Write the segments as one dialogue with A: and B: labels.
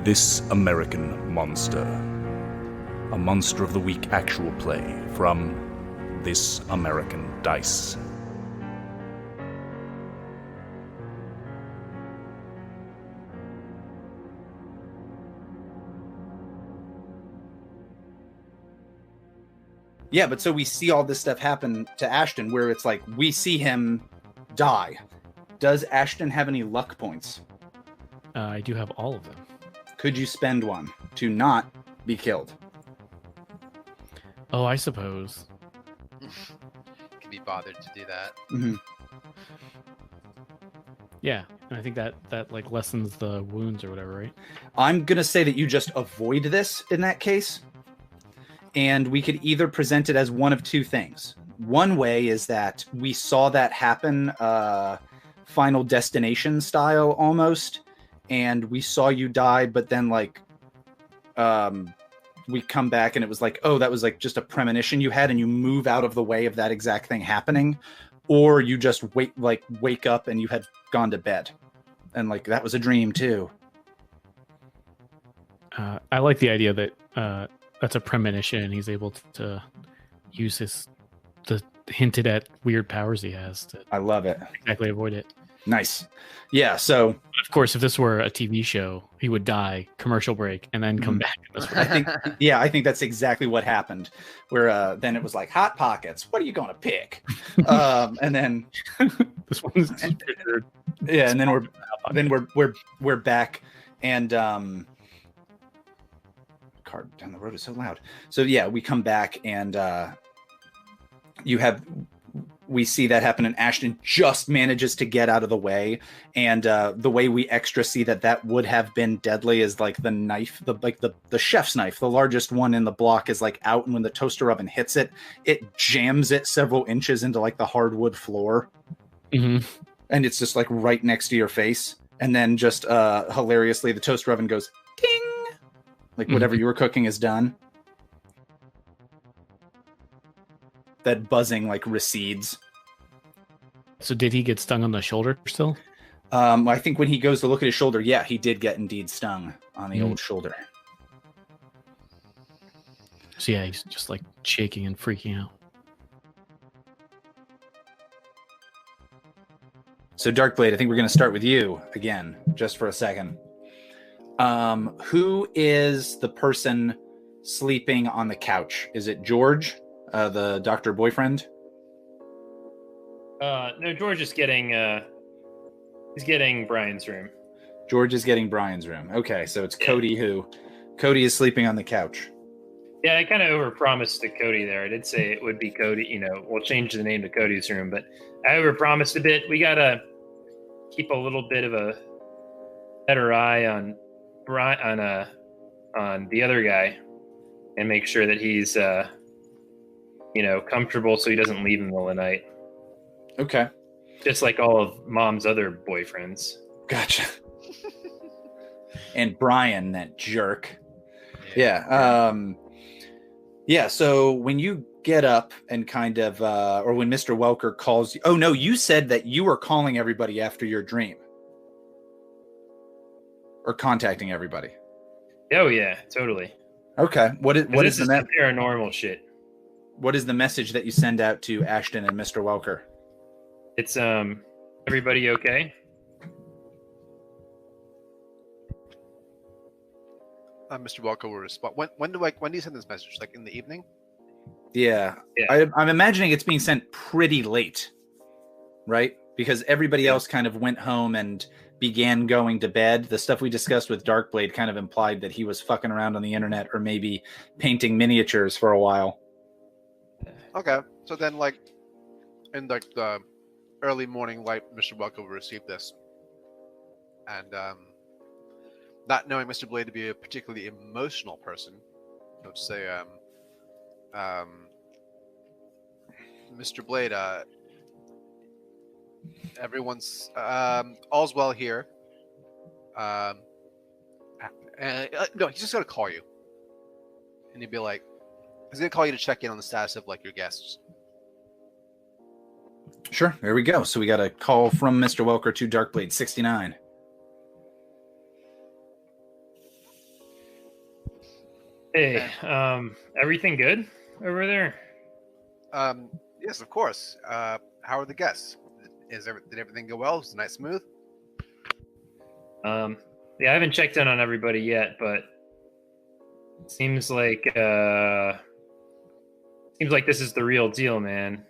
A: This American Monster. A Monster of the Week actual play from This American Dice.
B: Yeah, but so we see all this stuff happen to Ashton where it's like we see him die. Does Ashton have any luck points?
C: I do have all of them.
B: Could you spend one to not be killed?
C: Oh, I suppose.
D: Can be bothered to do that.
B: Mm-hmm.
C: Yeah, and I think that like lessens the wounds or whatever, right?
B: I'm going to say that you just avoid this in that case. And we could either present it as one of two things. One way is that we saw that happen, Final Destination style almost, and we saw you die, but then like we come back and it was like, oh, that was like just a premonition you had, and you move out of the way of that exact thing happening, or you just wake up and you had gone to bed, and like that was a dream too.
C: I like the idea that that's a premonition, and he's able to use the hinted at weird powers he has to.
B: I love it.
C: Exactly, avoid it.
B: Nice. Yeah. So
C: of course, if this were a TV show, he would die, commercial break, and then come back.
B: I think that's exactly what happened. Where then it was like Hot Pockets. What are you going to pick? And then
C: this one's
B: yeah, and then we're back, and card down the road is so loud. So yeah, we come back and we see that happen, and Ashton just manages to get out of the way. And the way we extra see that would have been deadly is like the knife, the chef's knife, the largest one in the block is like out, and when the toaster oven hits it, it jams it several inches into like the hardwood floor.
C: Mm-hmm.
B: And it's just like right next to your face. And then just hilariously, the toaster oven goes ding. Like whatever you were cooking is done. That buzzing like recedes.
C: So did he get stung on the shoulder still?
B: I think when he goes to look at his shoulder, yeah, he did get indeed stung on the old shoulder.
C: So yeah, he's just like shaking and freaking out.
B: So Darkblade, I think we're going to start with you again, just for a second. Who is the person sleeping on the couch? Is it George, the doctor boyfriend?
E: No, George is getting he's getting Brian's room.
B: George is getting Brian's room. Okay, so it's Cody Cody is sleeping on the couch.
E: Yeah, I kind of overpromised to Cody there. I did say it would be Cody, we'll change the name to Cody's room, but I overpromised a bit. We got to keep a little bit of a better eye on Brian, on the other guy, and make sure that he's comfortable so he doesn't leave in the middle of the night.
B: Okay.
E: Just like all of Mom's other boyfriends.
B: Gotcha. And Brian, that jerk. Yeah. So when you get up and kind of or when Mr. Welker calls you, oh no, you said that you were calling everybody after your dream. Or contacting everybody.
E: Oh yeah, totally.
B: Okay. What is the
E: paranormal shit?
B: What is the message that you send out to Ashton and Mr. Welker?
E: It's everybody okay?
D: Mr. Welker will respond. When do you send this message? Like in the evening?
B: Yeah. I'm imagining it's being sent pretty late, right? Because everybody else kind of went home and began going to bed. The stuff we discussed with Darkblade kind of implied that he was fucking around on the internet or maybe painting miniatures for a while.
D: Okay, so then like in like the early morning light, Mr. Welker will receive this, and not knowing Mr. Blade to be a particularly emotional person, I would say, Mr. Blade, everyone's all's well here. No, he's just gonna call you, and he'd be like, he's gonna call you to check in on the status of like your guests.
B: Sure, there we go. So we got a call from Mr. Welker to Darkblade 69.
E: Hey, everything good over there?
D: Yes, of course. How are the guests? Did everything go well? Was the night smooth?
E: Yeah, I haven't checked in on everybody yet, but seems like this is the real deal, man.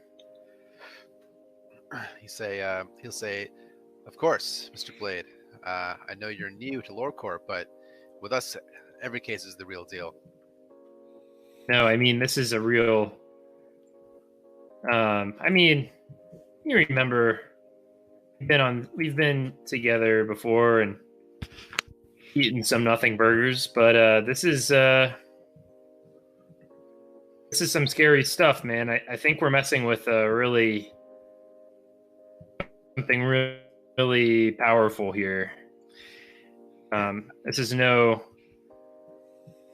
D: He'll say, of course, Mr. Blade. I know you're new to Lorecorp, but with us, every case is the real deal.
E: No, I mean this is a real. I mean, you remember we've been together before and eaten some nothing burgers, but this is some scary stuff, man. I think we're messing with something really powerful here. This is no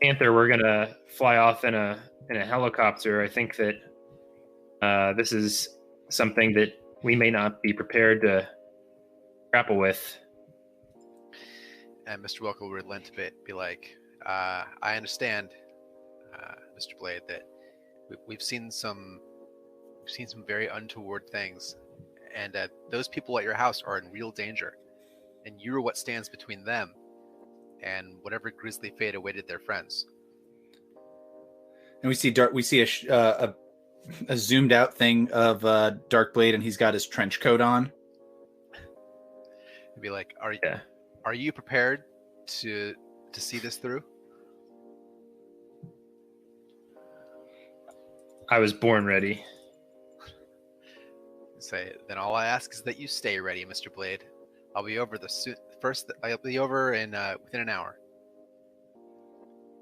E: Panther. We're gonna fly off in a helicopter. I think that this is something that we may not be prepared to grapple with.
D: And Mr. Welker will relent a bit, be like, I understand, Mr. Blade, that we've seen some very untoward things, and those people at your house are in real danger, and you're what stands between them and whatever grisly fate awaited their friends.
B: And we see a zoomed out thing of Darkblade, and he's got his trench coat on.
D: He'd be like, are you prepared to see this through?
E: I was born ready.
D: Say, then all I ask is that you stay ready, Mr. Blade. I'll be over I'll be over in within an hour.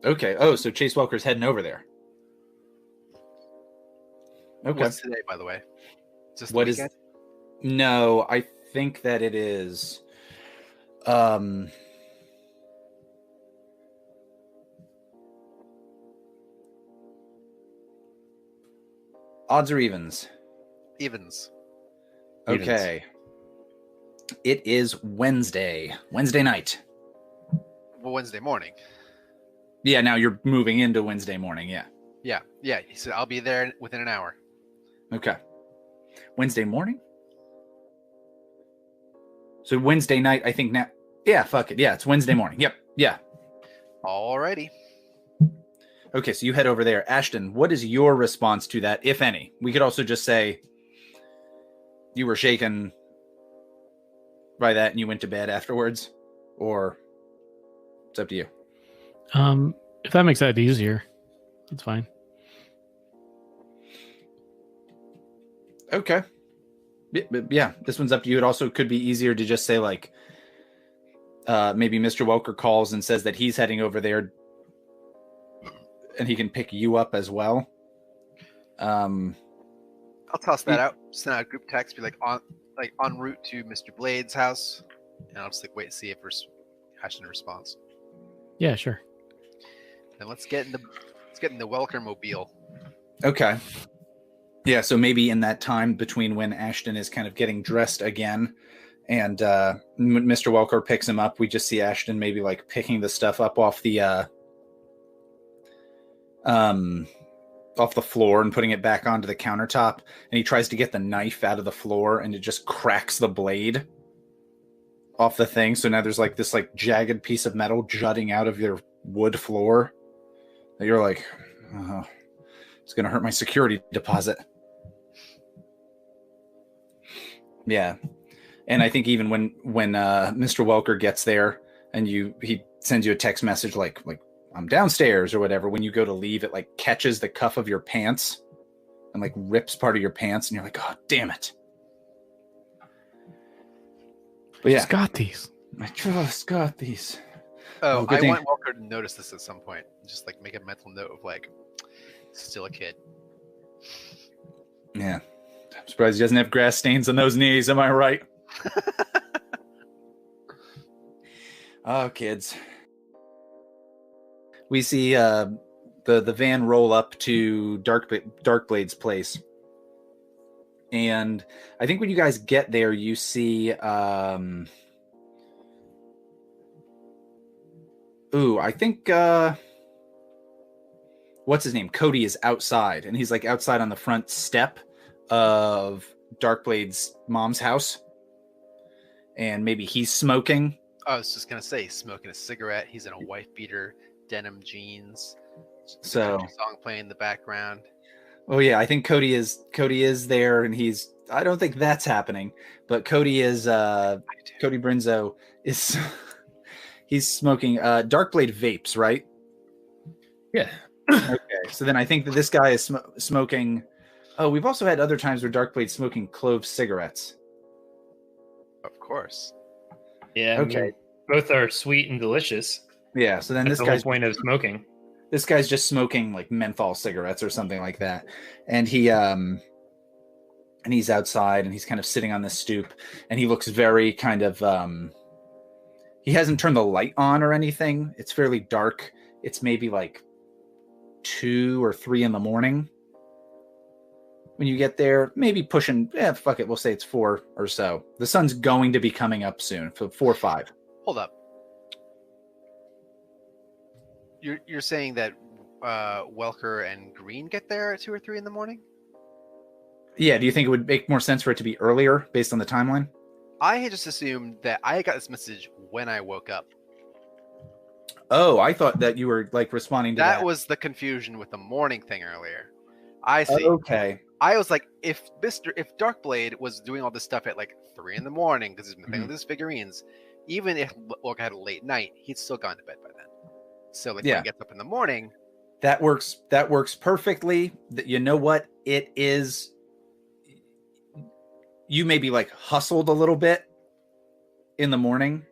B: Okay. Oh, so Chase Welker's heading over there. Okay.
D: What's today, by the way? Is this the
B: What
D: weekend?
B: No, I think that it is. Odds or evens?
D: Evens.
B: Okay. It is Wednesday night.
D: Well, Wednesday morning.
B: Yeah, now you're moving into Wednesday morning. Yeah.
D: Yeah. He said, I'll be there within an hour.
B: Okay. Wednesday morning? So Wednesday night, I think now. Yeah, fuck it. Yeah, it's Wednesday morning. Yep. Yeah.
D: Alrighty.
B: Okay, so you head over there. Ashton, what is your response to that, if any? We could also just say you were shaken by that and you went to bed afterwards, or it's up to you.
C: If that makes that easier, that's fine.
B: Okay. Yeah, this one's up to you. It also could be easier to just say, like, maybe Mr. Welker calls and says that he's heading over there and he can pick you up as well.
D: I'll toss that out. Send out a group text, be like en route to Mr. Blade's house, and I'll just wait to see if Ashton responds.
C: Yeah, sure.
D: Then let's get in the Welker mobile.
B: Okay. Yeah, so maybe in that time between when Ashton is kind of getting dressed again and Mr. Welker picks him up, we just see Ashton maybe like picking the stuff up off the floor and putting it back onto the countertop, and he tries to get the knife out of the floor and it just cracks the blade off the thing. So now there's like this like jagged piece of metal jutting out of your wood floor that you're like, oh, it's going to hurt my security deposit. Yeah. And I think even when Mr. Welker gets there and he sends you a text message like I'm downstairs or whatever, when you go to leave, it like catches the cuff of your pants and like rips part of your pants, and you're like, oh, damn it. But yeah.
C: Just got these.
B: I just got these.
D: Oh,
B: good
D: I
B: thing.
D: want Welker to notice this at some point. Just like make a mental note of like, still a kid.
B: Yeah. I'm surprised he doesn't have grass stains on those knees. Am I right? Oh, kids. We see the van roll up to Darkblade's place. And I think when you guys get there, you see... I think... what's his name? Cody is outside, and he's like outside on the front step of Darkblade's mom's house, and maybe he's smoking.
D: I was just gonna say, smoking a cigarette. He's in a wife beater, denim jeans.
B: So,
D: Country song playing in the background.
B: oh yeah, I think Cody is there, and he's. I don't think that's happening, but Cody is. Cody Brinzo is. He's smoking Darkblade vapes, right?
E: Yeah.
B: Okay, so then I think that this guy is smoking. Oh, we've also had other times where Darkblade's smoking clove cigarettes.
D: Of course.
E: Yeah. I
B: Okay.
E: mean, both are sweet and delicious.
B: Yeah, so then
E: That's
B: this
E: the whole
B: guy's
E: point of smoking.
B: this guy's just smoking like menthol cigarettes or something like that, and he's outside and he's kind of sitting on this stoop, and he looks very kind of he hasn't turned the light on or anything. It's fairly dark. It's maybe like 2 or 3 in the morning when you get there. Maybe pushing. Yeah, fuck it. We'll say it's 4 or so. The sun's going to be coming up soon. So 4 or 5.
D: Hold up. You're saying that Welker and Greene get there at 2 or 3 in the morning?
B: Yeah. Do you think it would make more sense for it to be earlier based on the timeline?
D: I had just assumed that I got this message when I woke up.
B: Oh, I thought that you were like responding to that.
D: That was the confusion with the morning thing earlier. I see.
B: Okay.
D: I was like, if Darkblade was doing all this stuff at like 3 in the morning because he's been playing with his figurines, even if Welker had a late night, he'd still gone to bed by then. So like when he gets up in the morning,
B: that works perfectly. You know what it is? You maybe like hustled a little bit in the morning.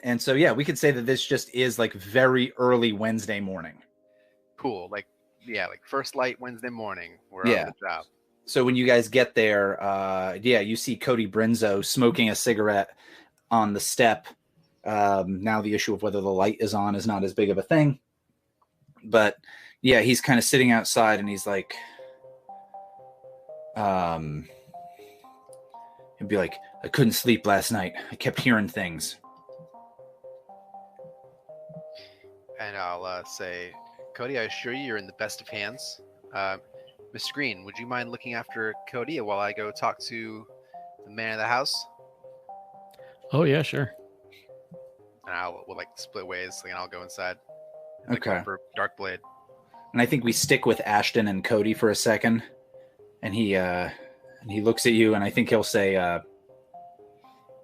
B: And so, yeah, we could say that this just is like very early Wednesday morning.
D: Cool. Like first light Wednesday morning. We're on the job.
B: So when you guys get there, you see Cody Brinzo smoking a cigarette on the step. Now the issue of whether the light is on is not as big of a thing. But yeah, he's kind of sitting outside and he's like, he'd be like, I couldn't sleep last night. I kept hearing things.
D: And I'll say, Cody, I assure you, you're in the best of hands. Mr. Greene, would you mind looking after Cody while I go talk to the man of the house?
C: Oh yeah, sure.
D: And we'll like split ways, and I'll go inside.
B: Okay.
D: For Darkblade.
B: And I think we stick with Ashton and Cody for a second. And he looks at you, and I think he'll say,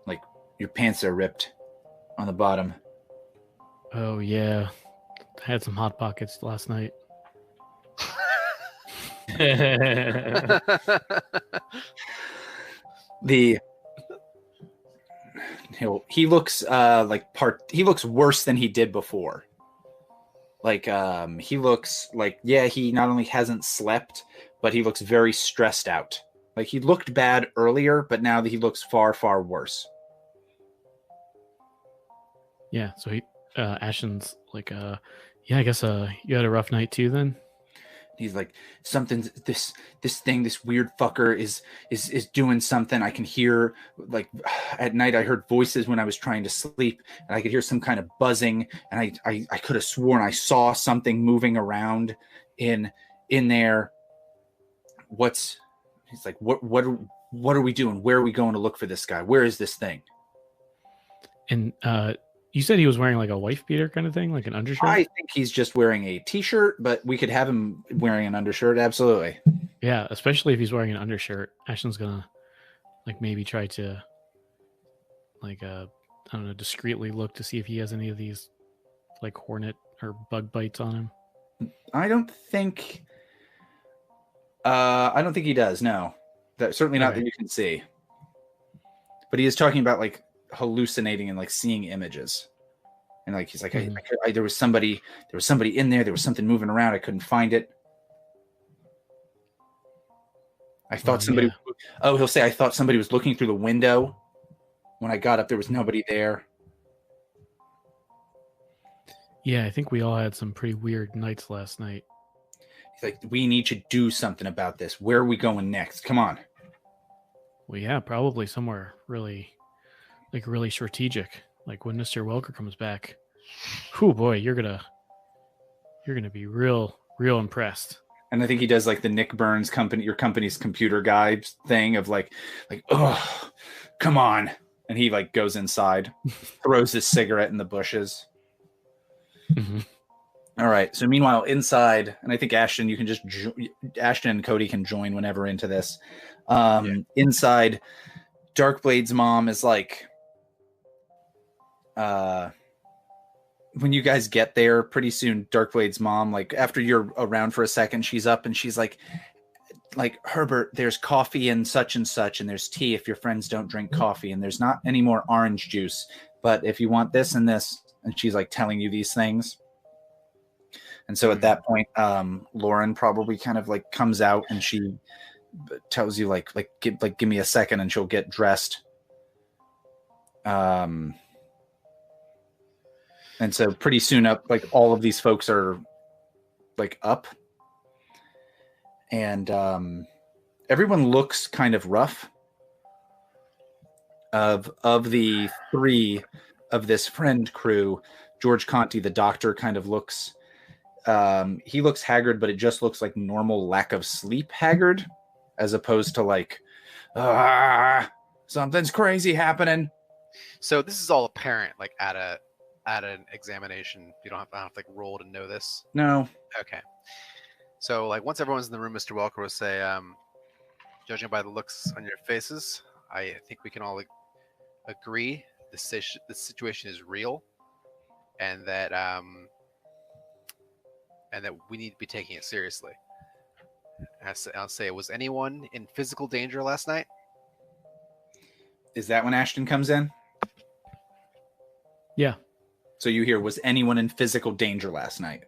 B: like, your pants are ripped on the bottom.
C: Oh yeah, I had some hot pockets last night.
B: He looks he looks worse than he did before. Like he looks like he not only hasn't slept, but he looks very stressed out. Like he looked bad earlier, but now that he looks far, far worse.
C: Yeah, so Ashton's like, I guess you had a rough night too then?
B: He's like, something's this weird fucker is doing something. I can hear, like, at night I heard voices when I was trying to sleep, and I could hear some kind of buzzing, and I could have sworn I saw something moving around in there. He's like, what are we doing? Where are we going to look for this guy? Where is this thing?
C: And you said he was wearing like a wife beater kind of thing, like an undershirt?
B: I think he's just wearing a t-shirt, but we could have him wearing an undershirt. Absolutely.
C: Yeah, especially if he's wearing an undershirt. Ashton's gonna like maybe try to like I don't know, discreetly look to see if he has any of these like hornet or bug bites on him.
B: I don't think he does. No, certainly not that you can see. But he is talking about like hallucinating and like seeing images, and like he's like, there was somebody in there. There was something moving around. I couldn't find it. I thought somebody. Yeah. Oh, he'll say, I thought somebody was looking through the window. When I got up, there was nobody there.
C: Yeah, I think we all had some pretty weird nights last night.
B: He's like, we need to do something about this. Where are we going next? Come on.
C: Well, yeah, probably somewhere really strategic. Like when Mr. Welker comes back, oh boy, you're gonna be real real impressed.
B: And I think he does like the Nick Burns your company's computer guy thing of like, oh, come on. And he like goes inside, throws his cigarette in the bushes.
C: Mm-hmm.
B: All right. So meanwhile, inside, and I think Ashton, you can just Ashton and Cody can join whenever into this. Inside, Darkblade's mom is like, when you guys get there, pretty soon, Darkblade's mom, like after you're around for a second, she's up and she's like Herbert, there's coffee and such, and there's tea if your friends don't drink coffee, and there's not any more orange juice, but if you want this and this, and she's like telling you these things. And so at that point, Lauren probably kind of like comes out and she tells you give me a second, and she'll get dressed. And so pretty soon up, like all of these folks are like up, and everyone looks kind of rough. Of the three of this friend crew, George Conti, the doctor, kind of looks. He looks haggard, but it just looks like normal lack of sleep haggard, as opposed to like, something's crazy happening.
D: So this is all apparent, like at an examination. You don't have to like roll to know this.
B: No.
D: Okay. So like once everyone's in the room, Mr. Welker will say, judging by the looks on your faces, I think we can all agree the situation is real, and that we need to be taking it seriously. I'll say, was anyone in physical danger last night?
B: Is that when Ashton comes in?
C: Yeah.
B: So you hear, was anyone in physical danger last night?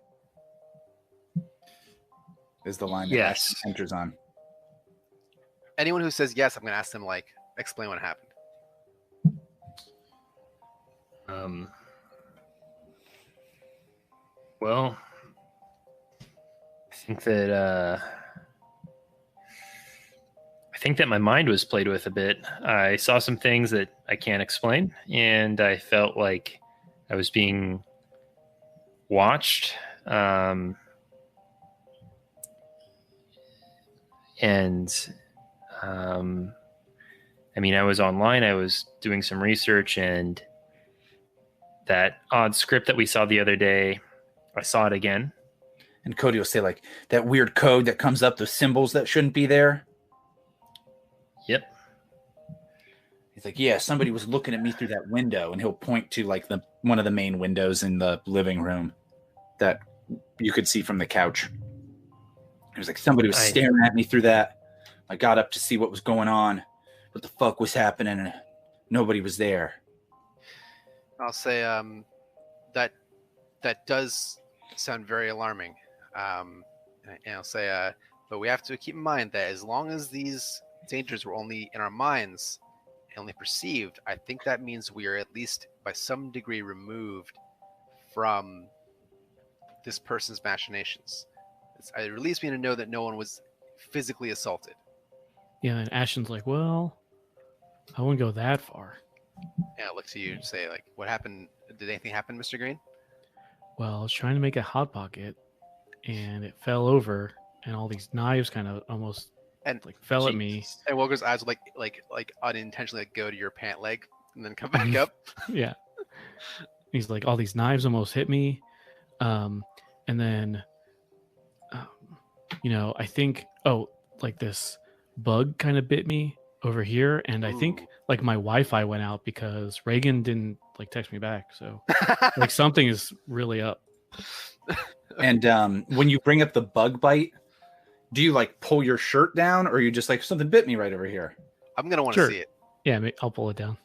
B: Is the line that Ashton enters on.
D: Anyone who says yes, I'm going to ask them, like, explain what happened.
E: Well, I think that my mind was played with a bit. I saw some things that I can't explain, and I felt like I was being watched. I mean, I was online, I was doing some research, and that odd script that we saw the other day, I saw it again.
B: And Cody will say, like, that weird code that comes up, the symbols that shouldn't be there.
E: Yep.
B: He's like, yeah, somebody was looking at me through that window, and he'll point to like one of the main windows in the living room that you could see from the couch. He was like, somebody was staring at me through that. I got up to see what was going on, what the fuck was happening, and nobody was there.
D: I'll say that does sound very alarming. And I'll say, but we have to keep in mind that as long as these dangers were only in our minds and only perceived, I think that means we are at least by some degree removed from this person's machinations. It relieves me to know that no one was physically assaulted.
C: Yeah, and Ashton's like, well, I wouldn't go that far.
D: And I look to you and say, like, what happened? Did anything happen, Mr. Greene?
C: Well, I was trying to make a hot pocket, and it fell over, and all these knives kind of almost fell at me.
D: And Welker's eyes would like unintentionally go to your pant leg and then come back up.
C: Yeah. He's like, all these knives almost hit me. And then, I think, like this bug kind of bit me over here. And I think like my Wi-Fi went out because Reagan didn't like text me back. So like something is really up.
B: And when you bring up the bug bite, do you like pull your shirt down, or are you just like, something bit me right over here?
D: I'm going to want to see it.
C: Yeah, I'll pull it down.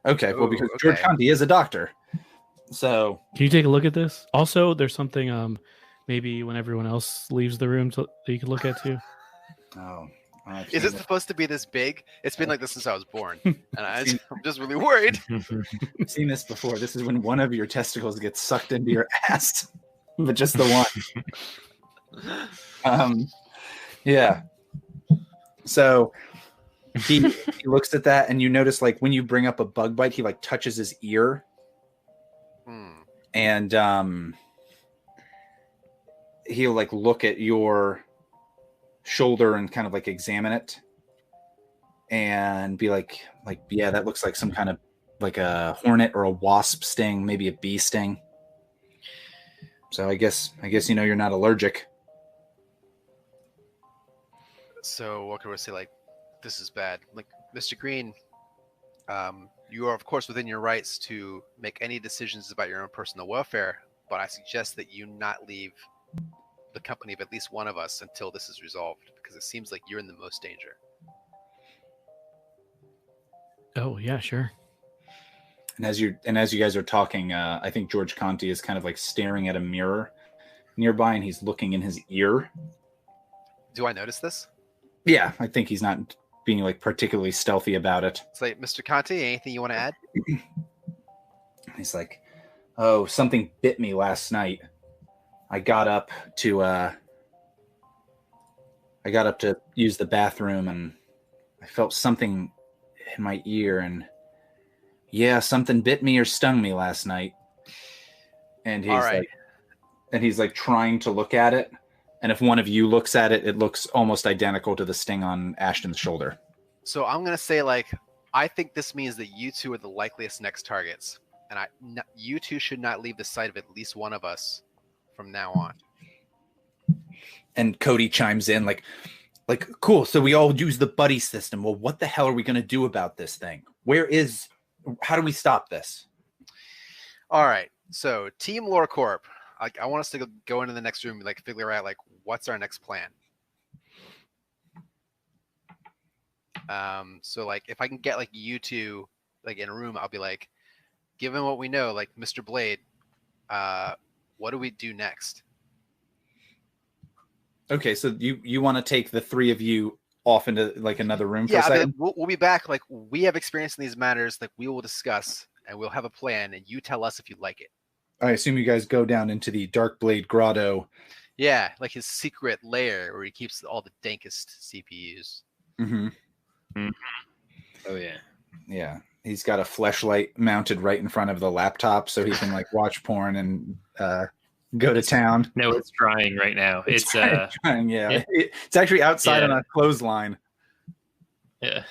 B: Okay, well, because George Conti is a doctor. So
C: can you take a look at this? Also, there's something maybe when everyone else leaves the room that you can look at too.
B: Oh.
D: Is it supposed to be this big? It's been like this since I was born. And I'm just really worried.
B: I've seen this before. This is when one of your testicles gets sucked into your ass. But just the one. Yeah. So he looks at that, and you notice like when you bring up a bug bite, he like touches his ear. And he'll like look at your shoulder and kind of like examine it and be like, yeah, that looks like some kind of like a hornet or a wasp sting, maybe a bee sting. So I guess you're not allergic.
D: So Welker would say, like, this is bad. Like, Mr. Greene, you are, of course, within your rights to make any decisions about your own personal welfare, but I suggest that you not leave the company of at least one of us until this is resolved, because it seems like you're in the most danger.
C: Oh yeah, sure.
B: And as you guys are talking, I think George Conti is kind of like staring at a mirror nearby, and he's looking in his ear.
D: Do I notice this?
B: Yeah, I think he's not being like particularly stealthy about it.
D: It's like, Mr. Conti, anything you want to add?
B: He's like, oh, something bit me last night. I got up to use the bathroom, and I felt something in my ear, and yeah, something bit me or stung me last night. And he's like trying to look at it. And if one of you looks at it, it looks almost identical to the sting on Ashton's shoulder.
D: So I'm going to say, like, I think this means that you two are the likeliest next targets. And you two should not leave the sight of at least one of us from now on.
B: And Cody chimes in like, cool. So we all use the buddy system. Well, what the hell are we going to do about this thing? How do we stop this?
D: All right. So Team Lore Corp, I want us to go into the next room and like figure out like what's our next plan. So like if I can get like you two like in a room, I'll be like, given what we know, like Mr. Blade, what do we do next?
B: Okay, so you want to take the three of you off into like another room for a
D: Yeah,
B: second?
D: we'll be back. Like we have experience in these matters. Like we will discuss and we'll have a plan, and you tell us if you like it.
B: I assume you guys go down into the Dark Blade Grotto.
D: Yeah, like his secret lair where he keeps all the dankest CPUs.
B: Mm-hmm.
E: Mm-hmm. Oh yeah.
B: Yeah, he's got a fleshlight mounted right in front of the laptop, so he can like watch porn and go to town.
E: No, it's drying right now. It's
B: trying, yeah. It's actually outside on a clothesline.
E: Yeah.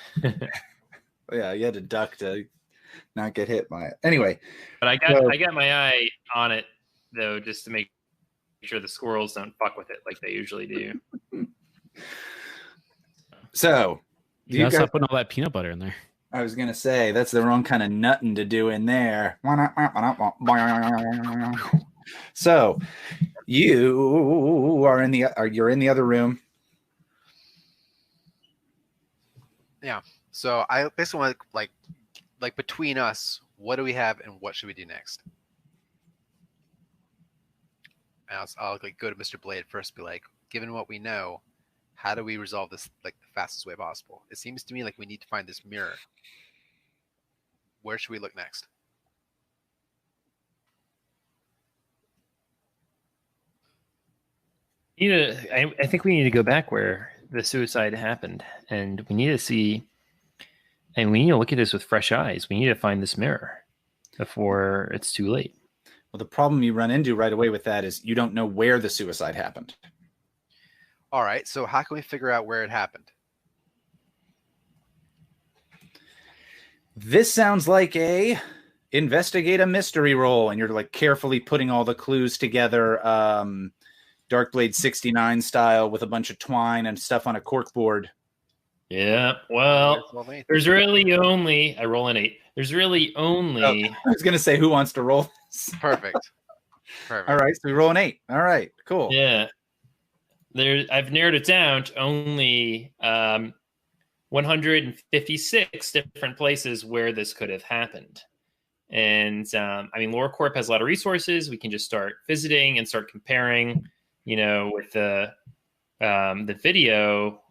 B: Yeah, you had to duck to not get hit by it. Anyway,
E: but I got my eye on it though, just to make sure the squirrels don't fuck with it like they usually do.
B: So
C: you gotta stop putting all that peanut butter in there.
B: I was gonna say that's the wrong kind of nutting to do in there. So you're in the other room.
D: Yeah. So I basically want to like between us, what do we have and what should we do next? And I'll like go to Mr. Blade first, be like, given what we know, how do we resolve this like the fastest way possible? It seems to me like we need to find this mirror. Where should we look next?
E: I think we need to go back where the suicide happened, and we need to see, and we need to look at this with fresh eyes. We need to find this mirror before it's too late.
B: Well, the problem you run into right away with that is you don't know where the suicide happened.
D: All right, so how can we figure out where it happened?
B: This sounds like a investigate a mystery roll, and you're like carefully putting all the clues together, Darkblade 69 style, with a bunch of twine and stuff on a cork board.
E: Yeah, well, there's really only I roll an 8. There's really only
B: I was gonna say, who wants to roll this?
D: Perfect.
B: All right, so we roll an 8. All right, cool.
E: Yeah. I've narrowed it down to only 156 different places where this could have happened. And I mean, Lore Corp has a lot of resources. We can just start visiting and start comparing, with the video.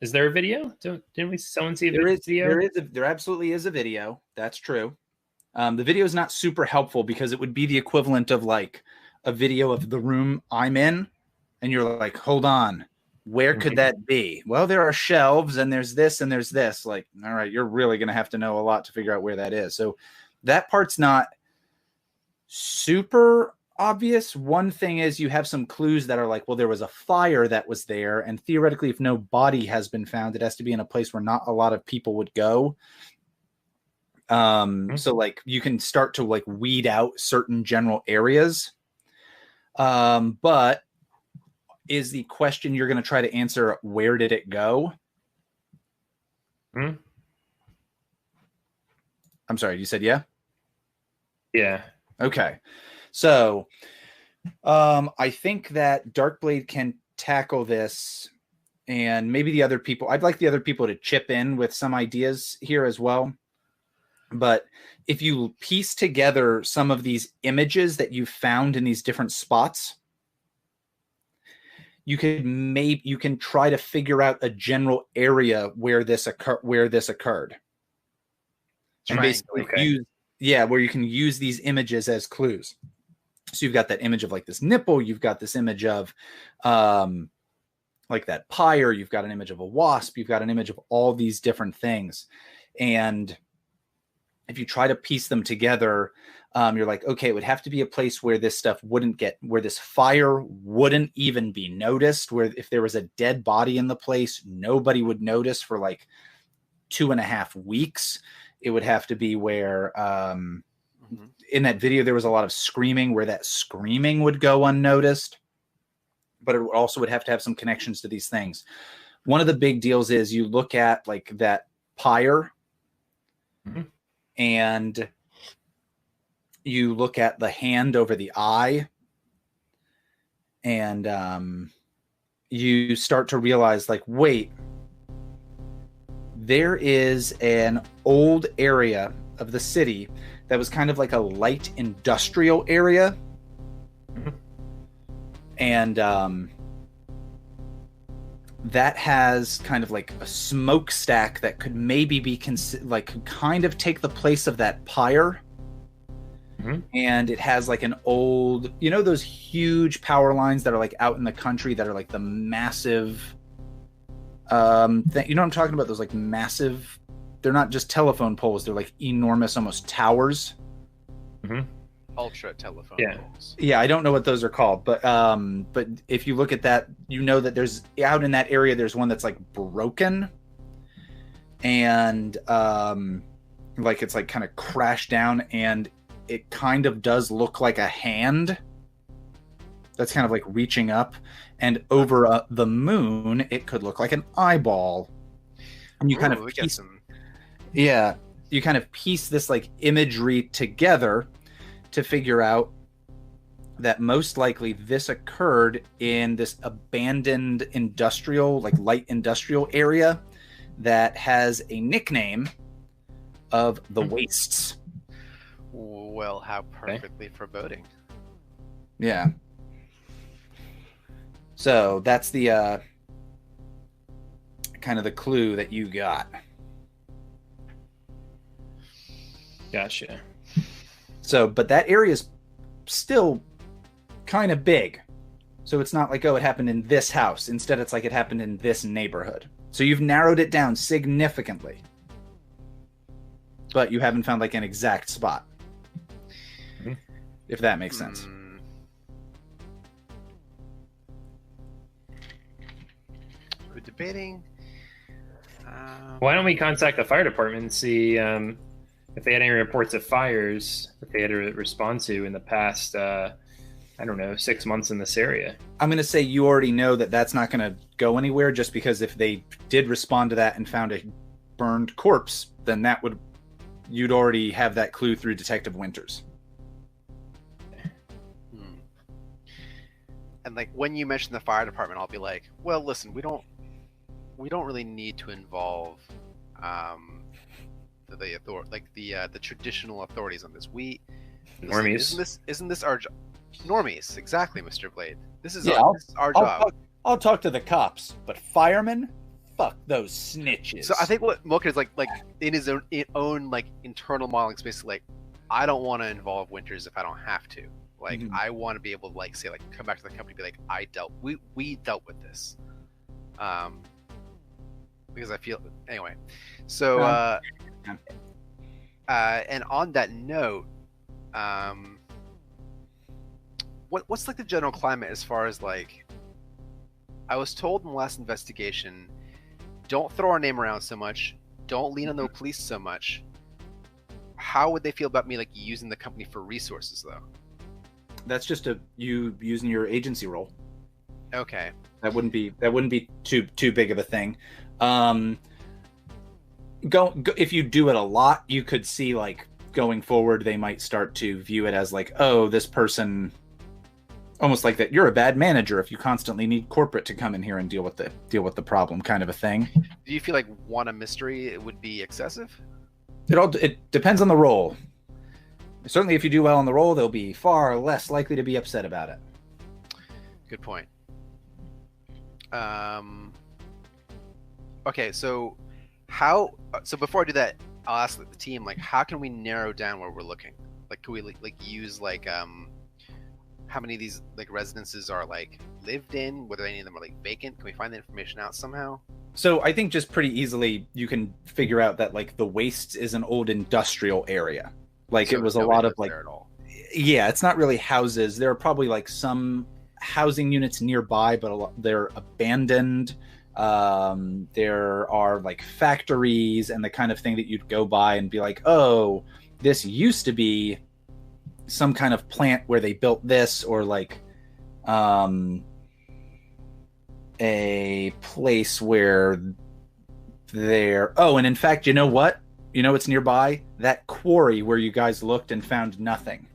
E: Is there a video? Didn't someone see a video?
B: There absolutely is a video. That's true. The video is not super helpful because it would be the equivalent of like a video of the room I'm in. And you're like, hold on, where could that be? Well, there are shelves and there's this and there's this. Like, all right, you're really going to have to know a lot to figure out where that is. So that part's not super obvious. One thing is you have some clues that are like, well, there was a fire that was there, and theoretically, if no body has been found, it has to be in a place where not a lot of people would go. So like you can start to like weed out certain general areas. But is the question you're going to try to answer, where did it go?
E: Hmm?
B: I'm sorry, you said yeah?
E: Yeah.
B: Okay. So I think that Darkblade can tackle this, and maybe the other people, I'd like the other people to chip in with some ideas here as well. But if you piece together some of these images that you found in these different spots, you can try to figure out a general area where this occurred. And basically where you can use these images as clues. So you've got that image of like this nipple, you've got this image of like that pyre, you've got an image of a wasp, you've got an image of all these different things. And if you try to piece them together, you're like, okay, it would have to be a place where this stuff where this fire wouldn't even be noticed, where if there was a dead body in the place, nobody would notice for like 2.5 weeks. It would have to be where in that video there was a lot of screaming, where that screaming would go unnoticed, but it also would have to have some connections to these things. One of the big deals is you look at like that pyre, and you look at the hand over the eye, and you start to realize like, wait, there is an old area of the city that was kind of like a light industrial area. And that has kind of like a smokestack that could maybe be could kind of take the place of that pyre. And it has like an old, you know, those huge power lines that are like out in the country that are like the massive you know what I'm talking about? Those like massive, they're not just telephone poles, they're like enormous, almost towers.
D: Ultra telephone poles.
B: Yeah, I don't know what those are called, but if you look at that, you know that there's out in that area, there's one that's like broken, and like it's like kind of crashed down, and it kind of does look like a hand that's kind of like reaching up, and over the moon it could look like an eyeball. And you kind of you kind of piece this like imagery together to figure out that most likely this occurred in this abandoned industrial, like light industrial area that has a nickname of the Wastes.
D: Well, how perfectly foreboding.
B: Yeah. So that's the kind of the clue that you got.
E: Gotcha.
B: So, but that area is still kind of big. So it's not like, oh, it happened in this house. Instead, it's like it happened in this neighborhood. So you've narrowed it down significantly. But you haven't found like an exact spot. If that makes sense.
D: We're debating.
E: Why don't we contact the fire department and see if they had any reports of fires that they had to respond to in the past, I don't know, 6 months in this area?
B: I'm going to say you already know that that's not going to go anywhere, just because if they did respond to that and found a burned corpse, then you'd already have that clue through Detective Winters.
D: And like when you mention the fire department, I'll be like, well, listen, we don't really need to involve the traditional authorities on this.
E: Normies.
D: Isn't this our job? Normies, exactly, Mr. Blade. This is our job.
B: I'll talk to the cops, but firemen, fuck those snitches.
D: So I think what Kmoch is like in his own like internal modeling space, like, I don't want to involve Winters if I don't have to. Like, I want to be able to like say, like, come back to the company and be like, we dealt with this. Because I feel anyway. So and on that note, what's like the general climate as far as like? I was told in the last investigation, don't throw our name around so much. Don't lean on the police so much. How would they feel about me like using the company for resources though?
B: That's just you using your agency role.
D: Okay.
B: That wouldn't be too big of a thing. Go if you do it a lot, you could see like going forward they might start to view it as like, oh, this person, almost like that you're a bad manager if you constantly need corporate to come in here and deal with the problem, kind of a thing.
D: Do you feel like one a mystery would be excessive?
B: It depends on the role. Certainly, if you do well on the role, they'll be far less likely to be upset about it.
D: Good point. Okay, so before I do that, I'll ask the team, like, how can we narrow down where we're looking? Like, can we like use like how many of these like residences are like lived in? Whether any of them are like vacant? Can we find the information out somehow?
B: So I think just pretty easily you can figure out that like the Wastes is an old industrial area. Like
D: So
B: it was a
D: nobody
B: lot of
D: lives
B: like,
D: there at all.
B: yeah, it's not really houses. There are probably like some housing units nearby, but they're abandoned. There are like factories and the kind of thing that you'd go by and be like, oh, this used to be some kind of plant where they built this, or like a place where and in fact, you know what? You know what's nearby? That quarry where you guys looked and found nothing.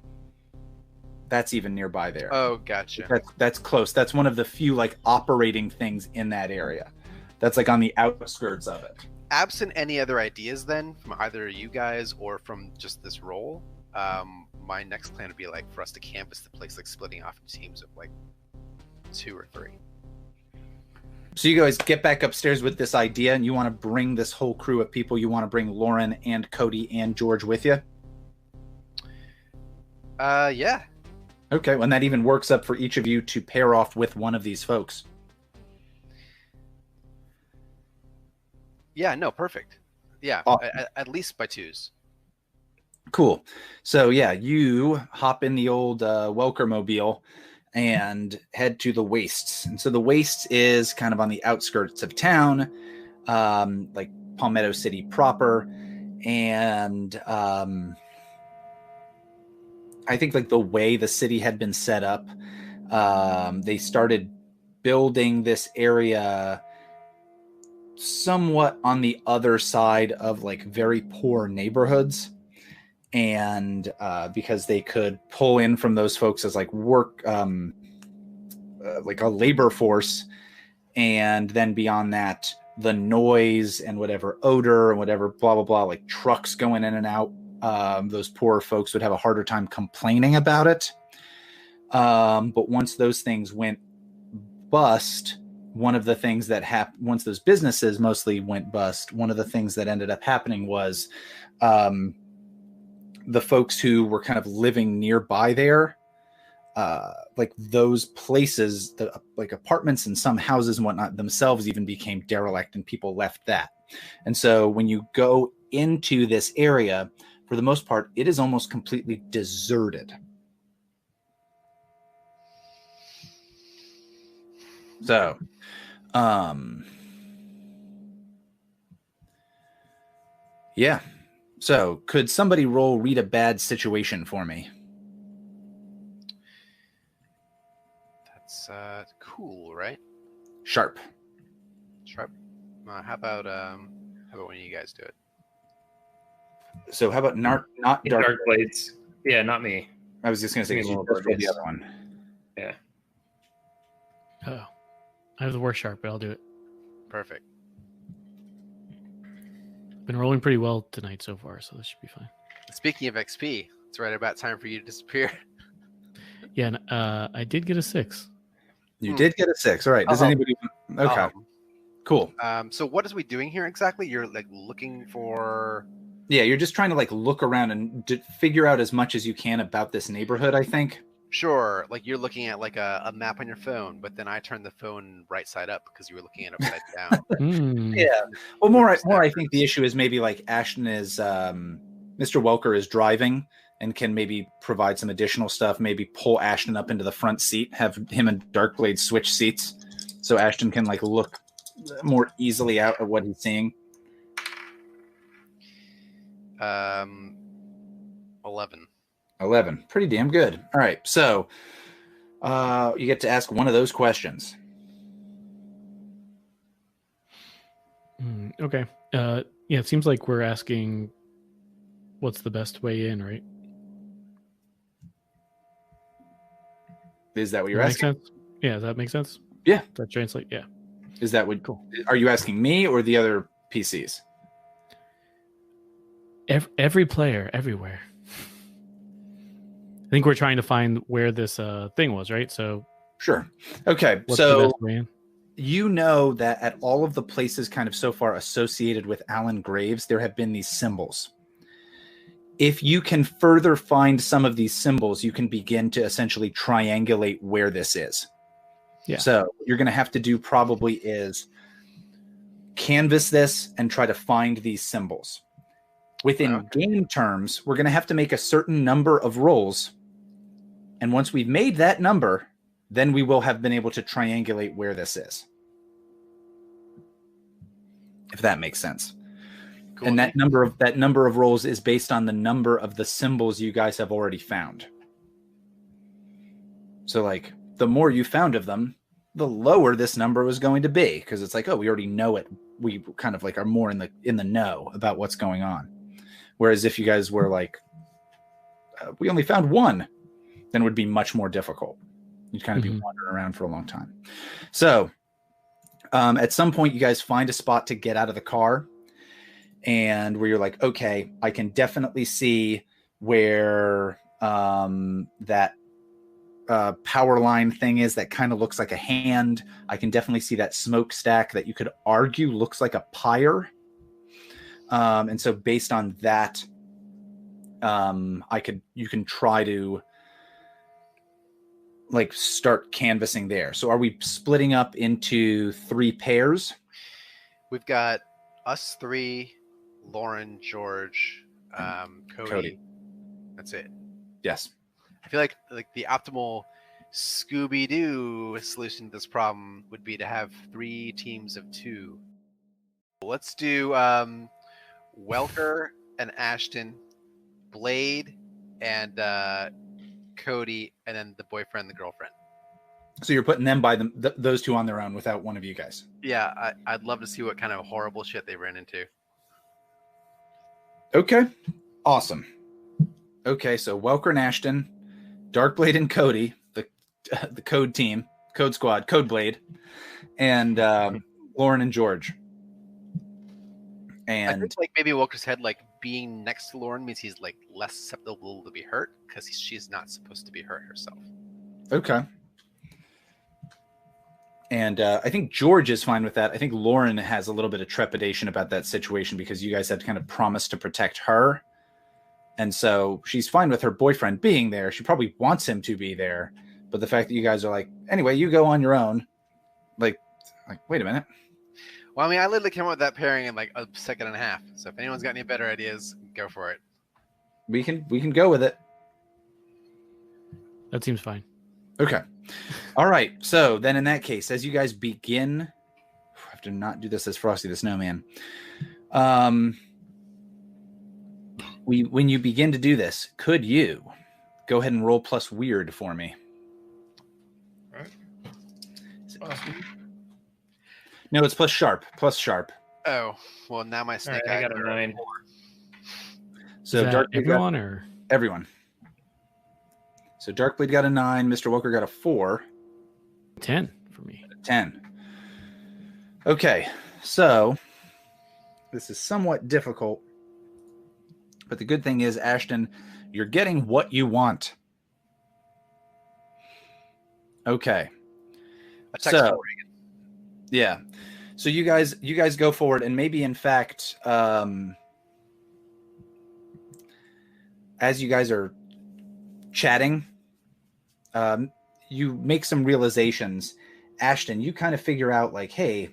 B: That's even nearby there.
D: Oh, gotcha.
B: That's close. That's one of the few like operating things in that area. That's like on the outskirts of it.
D: Absent any other ideas then from either you guys or from just this role, my next plan would be like for us to canvas the place, like splitting off into teams of like 2 or 3.
B: So you guys get back upstairs with this idea, and you want to bring this whole crew of people. You want to bring Lauren and Cody and George with you?
D: Yeah.
B: Okay, and that even works up for each of you to pair off with one of these folks.
D: Yeah, no, perfect. Yeah,
B: Awesome.
D: at least by 2s.
B: Cool. So yeah, you hop in the old Welker mobile and head to the Wastes. And so the Wastes is kind of on the outskirts of town, like Palmetto City proper. And I think like the way the city had been set up, they started building this area somewhat on the other side of like very poor neighborhoods. And because they could pull in from those folks as like work, like a labor force. And then beyond that, the noise and whatever odor and whatever blah, blah, blah, like trucks going in and out, those poor folks would have a harder time complaining about it. But once those things went bust, one of the things that happened, once those businesses mostly went bust, one of the things that ended up happening was the folks who were kind of living nearby there, like those places, like apartments and some houses and whatnot themselves even became derelict, and people left that. And so when you go into this area, for the most part, it is almost completely deserted. So, yeah. So, could somebody roll read a bad situation for me?
D: That's cool, right?
B: Sharp.
D: Sharp. How about one of you guys do it?
B: So, how about not
E: Dark
B: dark?
E: Blades. Yeah, not me.
B: I was just going to say,
E: Give me a
B: you
E: little
B: just rolled the
E: bit.
B: other one.
E: Yeah.
C: Oh, I have the worst sharp, but I'll do it.
D: Perfect.
C: Been rolling pretty well tonight so far, so this should be fine.
D: Speaking of XP, it's right about time for you to disappear.
C: Yeah, and, I did get a 6.
B: You did get a 6. All right. Does anybody? Okay. Cool.
D: So what is we doing here exactly? You're like looking for.
B: Yeah, you're just trying to like look around and figure out as much as you can about this neighborhood, I think.
D: Sure, like you're looking at like a map on your phone, but then I turned the phone right side up because you were looking at it upside down.
B: Yeah. Well, more I think the issue is maybe like Ashton is, Mr. Welker is driving, and can maybe provide some additional stuff. Maybe pull Ashton up into the front seat, have him and Darkblade switch seats, so Ashton can like look more easily out at what he's seeing.
D: 11.
B: 11. Pretty damn good. All right. So you get to ask one of those questions.
C: Okay. Yeah, it seems like we're asking what's the best way in, right?
B: Is that what you're
C: Does that
B: asking?
C: make sense? Yeah, does that make sense?
B: Yeah.
C: Does that translate? Yeah.
B: Is that what?
C: Cool.
B: Are you asking me or the other PCs?
C: Every player, everywhere. I think we're trying to find where this thing was, right? So
B: Sure. Okay.
C: what's the
B: So
C: best way in?
B: you know that at all of the places kind of so far associated with Alan Graves, there have been these symbols. If you can further find some of these symbols, you can begin to essentially triangulate where this is.
C: Yeah.
B: So what you're going to have to do probably is canvas this and try to find these symbols. Within game terms, we're going to have to make a certain number of rolls. And once we've made that number, then we will have been able to triangulate where this is. If that makes sense.
D: Cool.
B: And that number of rolls is based on the number of the symbols you guys have already found. So like the more you found of them, the lower this number was going to be, because it's like, oh, we already know it. We kind of like are more in the know about what's going on. Whereas if you guys were like, we only found one, then it would be much more difficult. You'd kind of be wandering around for a long time. So at some point, you guys find a spot to get out of the car, and where you're like, okay, I can definitely see where that power line thing is that kind of looks like a hand. I can definitely see that smokestack that you could argue looks like a pyre. And so based on that, you can try to like start canvassing there. So are we splitting up into 3 pairs?
D: We've got us 3, Lauren, George, Cody. That's it.
B: Yes.
D: I feel like the optimal Scooby-Doo solution to this problem would be to have 3 teams of 2. Let's do Welker and Ashton, Blade and Cody, and then the boyfriend and the girlfriend.
B: So you're putting them by those 2 on their own without one of you guys.
D: Yeah, I'd love to see what kind of horrible shit they ran into.
B: Okay. Awesome. Okay, so Welker and Ashton, Darkblade and Cody, the code team, code squad, Code Blade, and Lauren and George. And
D: I think like maybe Welker's head, like being next to Lauren means he's like less susceptible to be hurt because she's not supposed to be hurt herself.
B: Okay. And I think George is fine with that. I think Lauren has a little bit of trepidation about that situation because you guys had kind of promised to protect her. And so she's fine with her boyfriend being there. She probably wants him to be there. But the fact that you guys are like, anyway, you go on your own. Like wait a minute.
D: Well, I mean, I literally came up with that pairing in like a second and a half. So if anyone's got any better ideas, go for it.
B: We can go with it.
C: That seems fine.
B: Okay. All right. So then in that case, as you guys begin, I have to not do this as Frosty the Snowman. When you begin to do this, could you go ahead and roll plus weird for me?
E: All right.
B: No, it's plus sharp. Plus sharp.
D: Oh, well, now my
E: All
D: snake
E: right, I
D: eyes
E: got a
D: are
E: 9.
D: 4.
B: So
C: Is that
B: Darkblade
C: everyone or
B: everyone. So Darkblade got a 9. Mr. Welker got a 4.
C: 10 for me?
B: 10. Okay. So this is somewhat difficult. But the good thing is, Ashton, you're getting what you want. Okay. So, yeah. So you guys go forward, and maybe in fact, as you guys are chatting, you make some realizations. Ashton, you kind of figure out like, hey,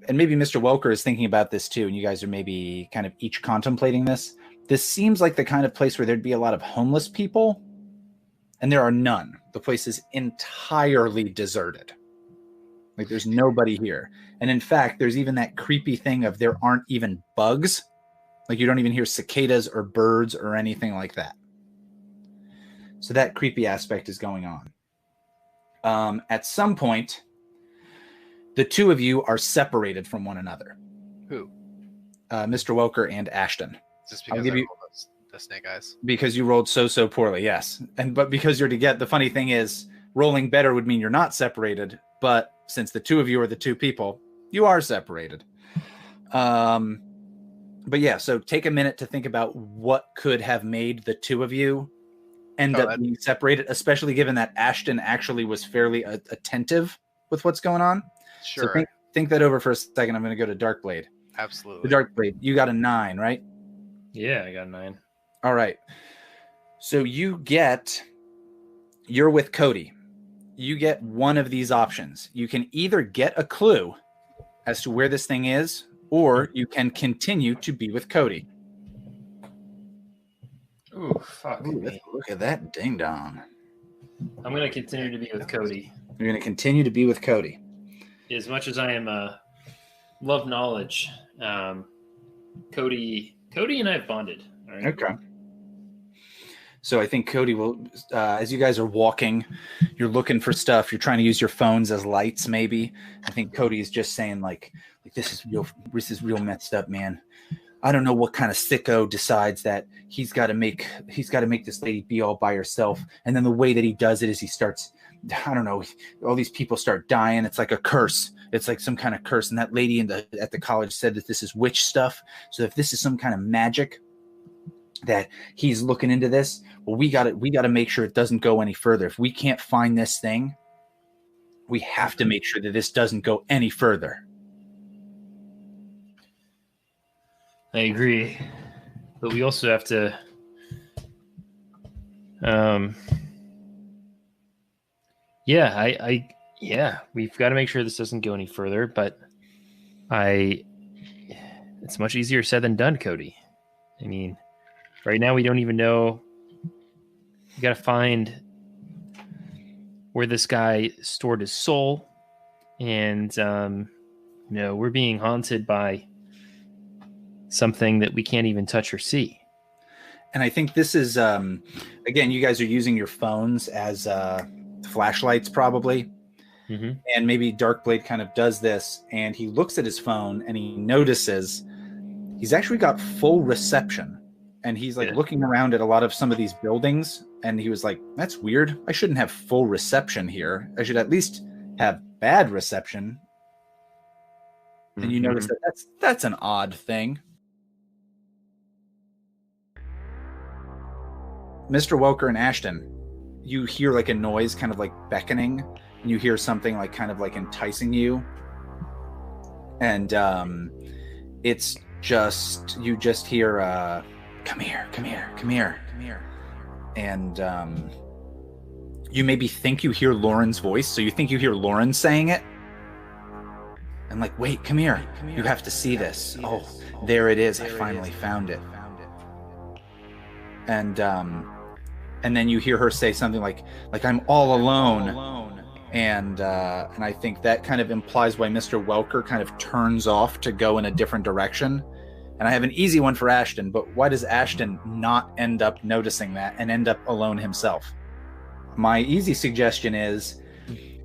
B: and maybe Mr. Welker is thinking about this too, and you guys are maybe kind of each contemplating this. This seems like the kind of place where there'd be a lot of homeless people, and there are none. The place is entirely deserted. Like there's nobody here. And in fact, there's even that creepy thing of there aren't even bugs. Like you don't even hear cicadas or birds or anything like that. So that creepy aspect is going on. At some point, the two of you are separated from one another.
D: Who?
B: Mr. Welker and Ashton.
D: Just because
B: give
D: I
B: you-
D: rolled the snake eyes.
B: Because you rolled so poorly, yes. But because you're together, the funny thing is, rolling better would mean you're not separated. But since the two of you are the two people, you are separated. But yeah, so take a minute to think about what could have made the two of you end up being separated, especially given that Ashton actually was fairly attentive with what's going on.
D: Sure.
B: So think that over for a second. I'm going to go to Darkblade.
D: Absolutely.
B: The Darkblade, you got a 9, right?
E: Yeah, I got 9.
B: All right. So you're with Cody. You get one of these options. You can either get a clue as to where this thing is, or you can continue to be with Cody.
E: Ooh, fuck me.
B: Look at that ding dong.
E: I'm going to continue to be with Cody.
B: You're going to continue to be with Cody.
E: As much as I am love knowledge, Cody and I have bonded. All right.
B: Okay. So I think Cody will, as you guys are walking, you're looking for stuff. You're trying to use your phones as lights, maybe. I think Cody is just saying like this is real messed up, man. I don't know what kind of sicko decides that he's got to make this lady be all by herself, and then the way that he does it is he starts, I don't know, all these people start dying. It's like a curse. It's like some kind of curse. And that lady at the college said that this is witch stuff. So if this is some kind of magic that he's looking into this, well, we got to make sure it doesn't go any further. If we can't find this thing, we have to make sure that this doesn't go any further.
E: I agree, but we also have to we've got to make sure this doesn't go any further, but it's much easier said than done, Cody. I mean, right now we don't even know. We got to find where this guy stored his soul, and we're being haunted by something that we can't even touch or see.
B: And I think this is, again, you guys are using your phones as flashlights probably.
E: Mm-hmm.
B: And maybe Darkblade kind of does this, and he looks at his phone and he notices he's actually got full reception. And he's like looking around at a lot of some of these buildings, and he was like, that's weird. I shouldn't have full reception here. I should at least have bad reception. And you notice that that's an odd thing. Mr. Welker and Ashton, you hear like a noise kind of like beckoning, and you hear something like kind of like enticing you. And it's just, you just hear, come here. And you maybe think you hear Lauren's voice. So you think you hear Lauren saying it. And like, wait, come here. You have to see this. Oh, there it is. I finally found it. And then you hear her say something like I'm all alone. And I think that kind of implies why Mr. Welker kind of turns off to go in a different direction. And I have an easy one for Ashton, but why does Ashton not end up noticing that and end up alone himself? My easy suggestion is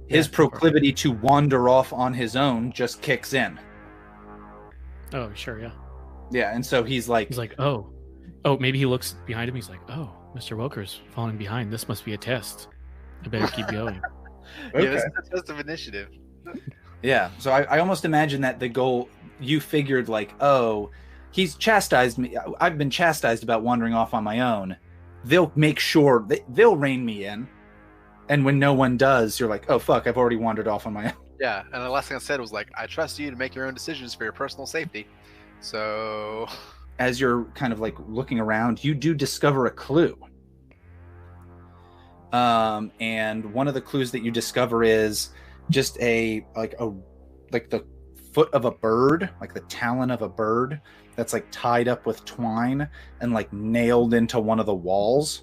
B: his proclivity to wander off on his own just kicks in.
C: Oh, sure, yeah.
B: Yeah, and so he's like,
C: oh, maybe he looks behind him. He's like, oh, Mr. Welker's falling behind. This must be a test. I better keep going.
D: Okay. Yeah, this is a test of initiative.
B: Yeah, so I almost imagine that the goal, you figured like, oh, he's chastised me. I've been chastised about wandering off on my own. They'll make sure, they'll rein me in. And when no one does, you're like, oh, fuck, I've already wandered off on my own.
D: Yeah, and the last thing I said was like, I trust you to make your own decisions for your personal safety. So...
B: As you're kind of like looking around, you do discover a clue. And one of the clues that you discover is just the foot of a bird, like the talon of a bird, that's like tied up with twine and like nailed into one of the walls.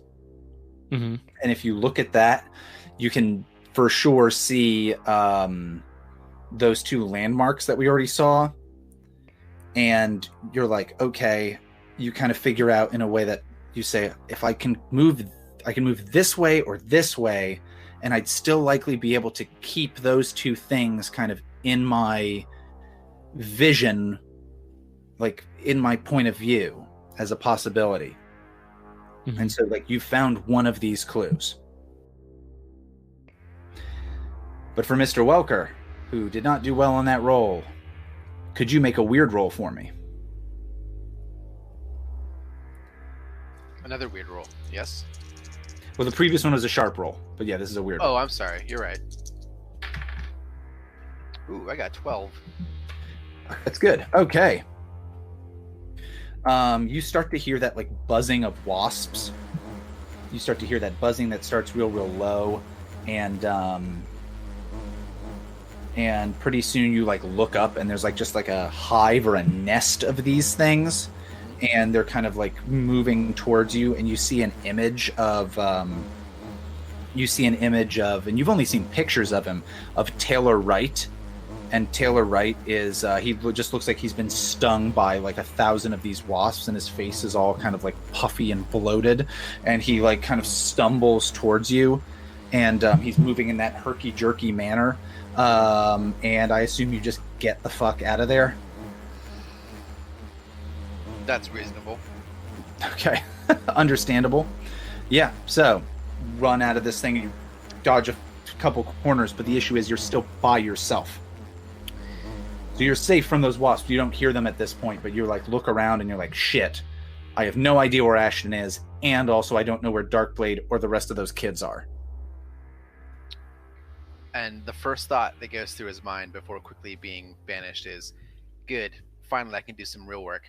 C: Mm-hmm.
B: And if you look at that, you can for sure see those two landmarks that we already saw. And you're like, okay, you kind of figure out in a way that you say, if I can move this way or this way, and I'd still likely be able to keep those two things kind of in my vision, like in my point of view as a possibility.
C: Mm-hmm.
B: And so like you found one of these clues. But for Mr. Welker, who did not do well on that roll, could you make a weird roll for me?
D: Another weird roll. Yes.
B: Well, the previous one was a sharp roll, but yeah, this is a weird roll.
D: Oh, I'm sorry. You're right. Ooh, I got 12.
B: That's good. Okay. You start to hear that like buzzing of wasps. You start to hear that buzzing that starts real low, and pretty soon you like look up and there's like just like a hive or a nest of these things, and they're kind of like moving towards you, and you see an image of and you've only seen pictures of him, of Taylor Wright. And Taylor Wright is he just looks like he's been stung by like 1,000 of these wasps, and his face is all kind of like puffy and bloated, and he like kind of stumbles towards you, and he's moving in that herky-jerky manner, and I assume you just get the fuck out of there.
D: That's reasonable.
B: Okay. Understandable. Yeah, so run out of this thing and you dodge a couple corners, but the issue is you're still by yourself. So you're safe from those wasps. You don't hear them at this point, but you like look around and you're like, shit, I have no idea where Ashton is, and also I don't know where Darkblade or the rest of those kids are.
D: And the first thought that goes through his mind before quickly being banished is, good, finally I can do some real work.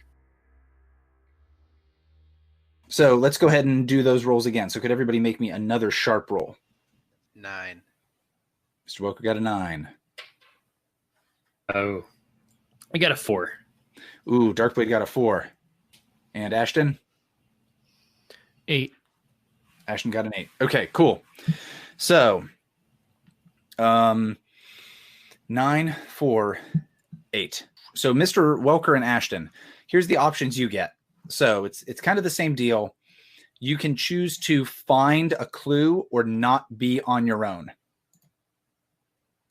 B: So let's go ahead and do those rolls again. So could everybody make me another sharp roll?
D: 9.
B: Mr. Welker got a 9.
E: Oh, I got a 4.
B: Ooh, Darkblade got a 4. And Ashton?
C: 8.
B: Ashton got an 8. Okay, cool. So, 9, 4, 8. So Mr. Welker and Ashton, here's the options you get. So it's kind of the same deal. You can choose to find a clue or not be on your own.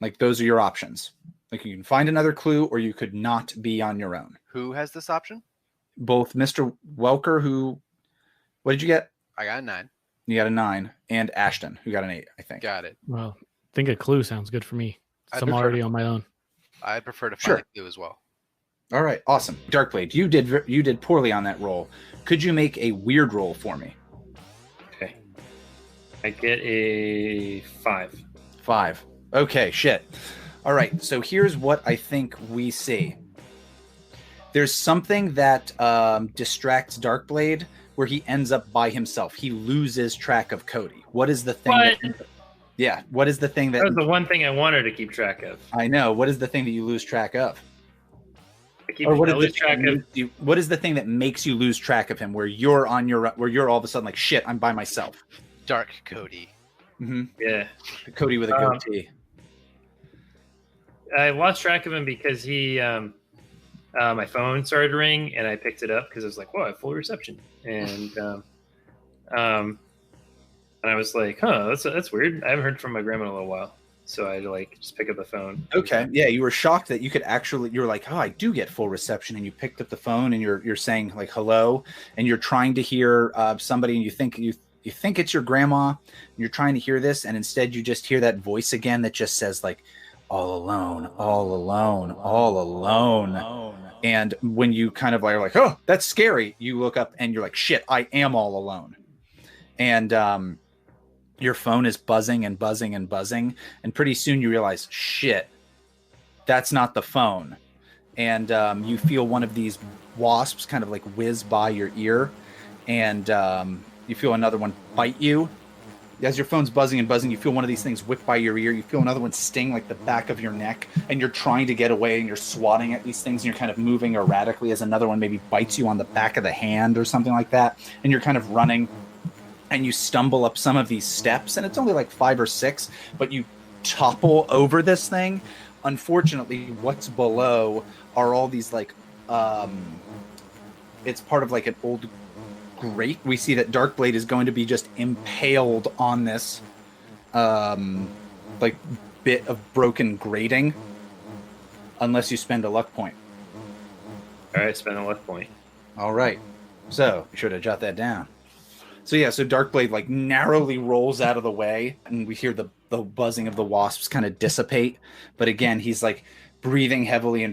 B: Like those are your options. Like you can find another clue or you could not be on your own.
D: Who has this option?
B: Both Mr. Welker, who, what did you get?
D: I got a 9.
B: You got a 9, and Ashton, who got an 8, I think.
D: Got it.
C: Well, I think a clue sounds good for me.
D: I'd
C: I'm
D: prefer
C: already
D: to-
C: on my own.
D: I'd prefer to find
B: Sure.
D: a clue as well.
B: All right, awesome. Darkblade, you did poorly on that roll. Could you make a weird roll for me?
E: Okay. I get a 5.
B: 5. Okay, shit. All right, so here's what I think we see. There's something that distracts Darkblade where he ends up by himself. He loses track of Cody. What is the thing?
E: What?
B: Yeah, what is the thing
E: That was the one thing I wanted to keep track of.
B: I know. What is the thing that you lose track of?
E: I
B: What
E: lose track of.
B: what is the thing that makes you lose track of him? Where you're all of a sudden like, shit, I'm by myself.
D: Dark Cody.
B: Mm-hmm.
E: Yeah,
B: Cody with a goatee.
E: I lost track of him because he, my phone started to ring and I picked it up because I was like, "Whoa, I have full reception," and I was like, "Huh, that's weird. I haven't heard from my grandma in a little while." So I had to like just pick up the phone.
B: Okay, yeah, you were shocked that you could actually. You were like, "Oh, I do get full reception," and you picked up the phone and you're saying like hello, and you're trying to hear somebody, and you think it's your grandma, and you're trying to hear this, and instead you just hear that voice again that just says like, "All alone, all alone, all alone." And when you kind of are like, "Oh, that's scary," you look up and you're like, "Shit, I am all alone," and your phone is buzzing and buzzing and buzzing, and pretty soon you realize, shit, that's not the phone. And you feel one of these wasps kind of like whiz by your ear, and you feel another one bite you, as your phone's buzzing and buzzing, you feel one of these things whip by your ear. You feel another one sting like the back of your neck, and you're trying to get away, and you're swatting at these things, and you're kind of moving erratically as another one maybe bites you on the back of the hand or something like that, and you're kind of running, and you stumble up some of these steps, and it's only like 5 or 6, but you topple over this thing. Unfortunately, what's below are all these like it's part of like an old grate. We see that Darkblade is going to be just impaled on this like bit of broken grating unless you spend a luck point.
E: All right, spend a luck point.
B: All right, so be sure to jot that down. So yeah, so Darkblade like narrowly rolls out of the way, and we hear the buzzing of the wasps kind of dissipate. But again, he's like breathing heavily,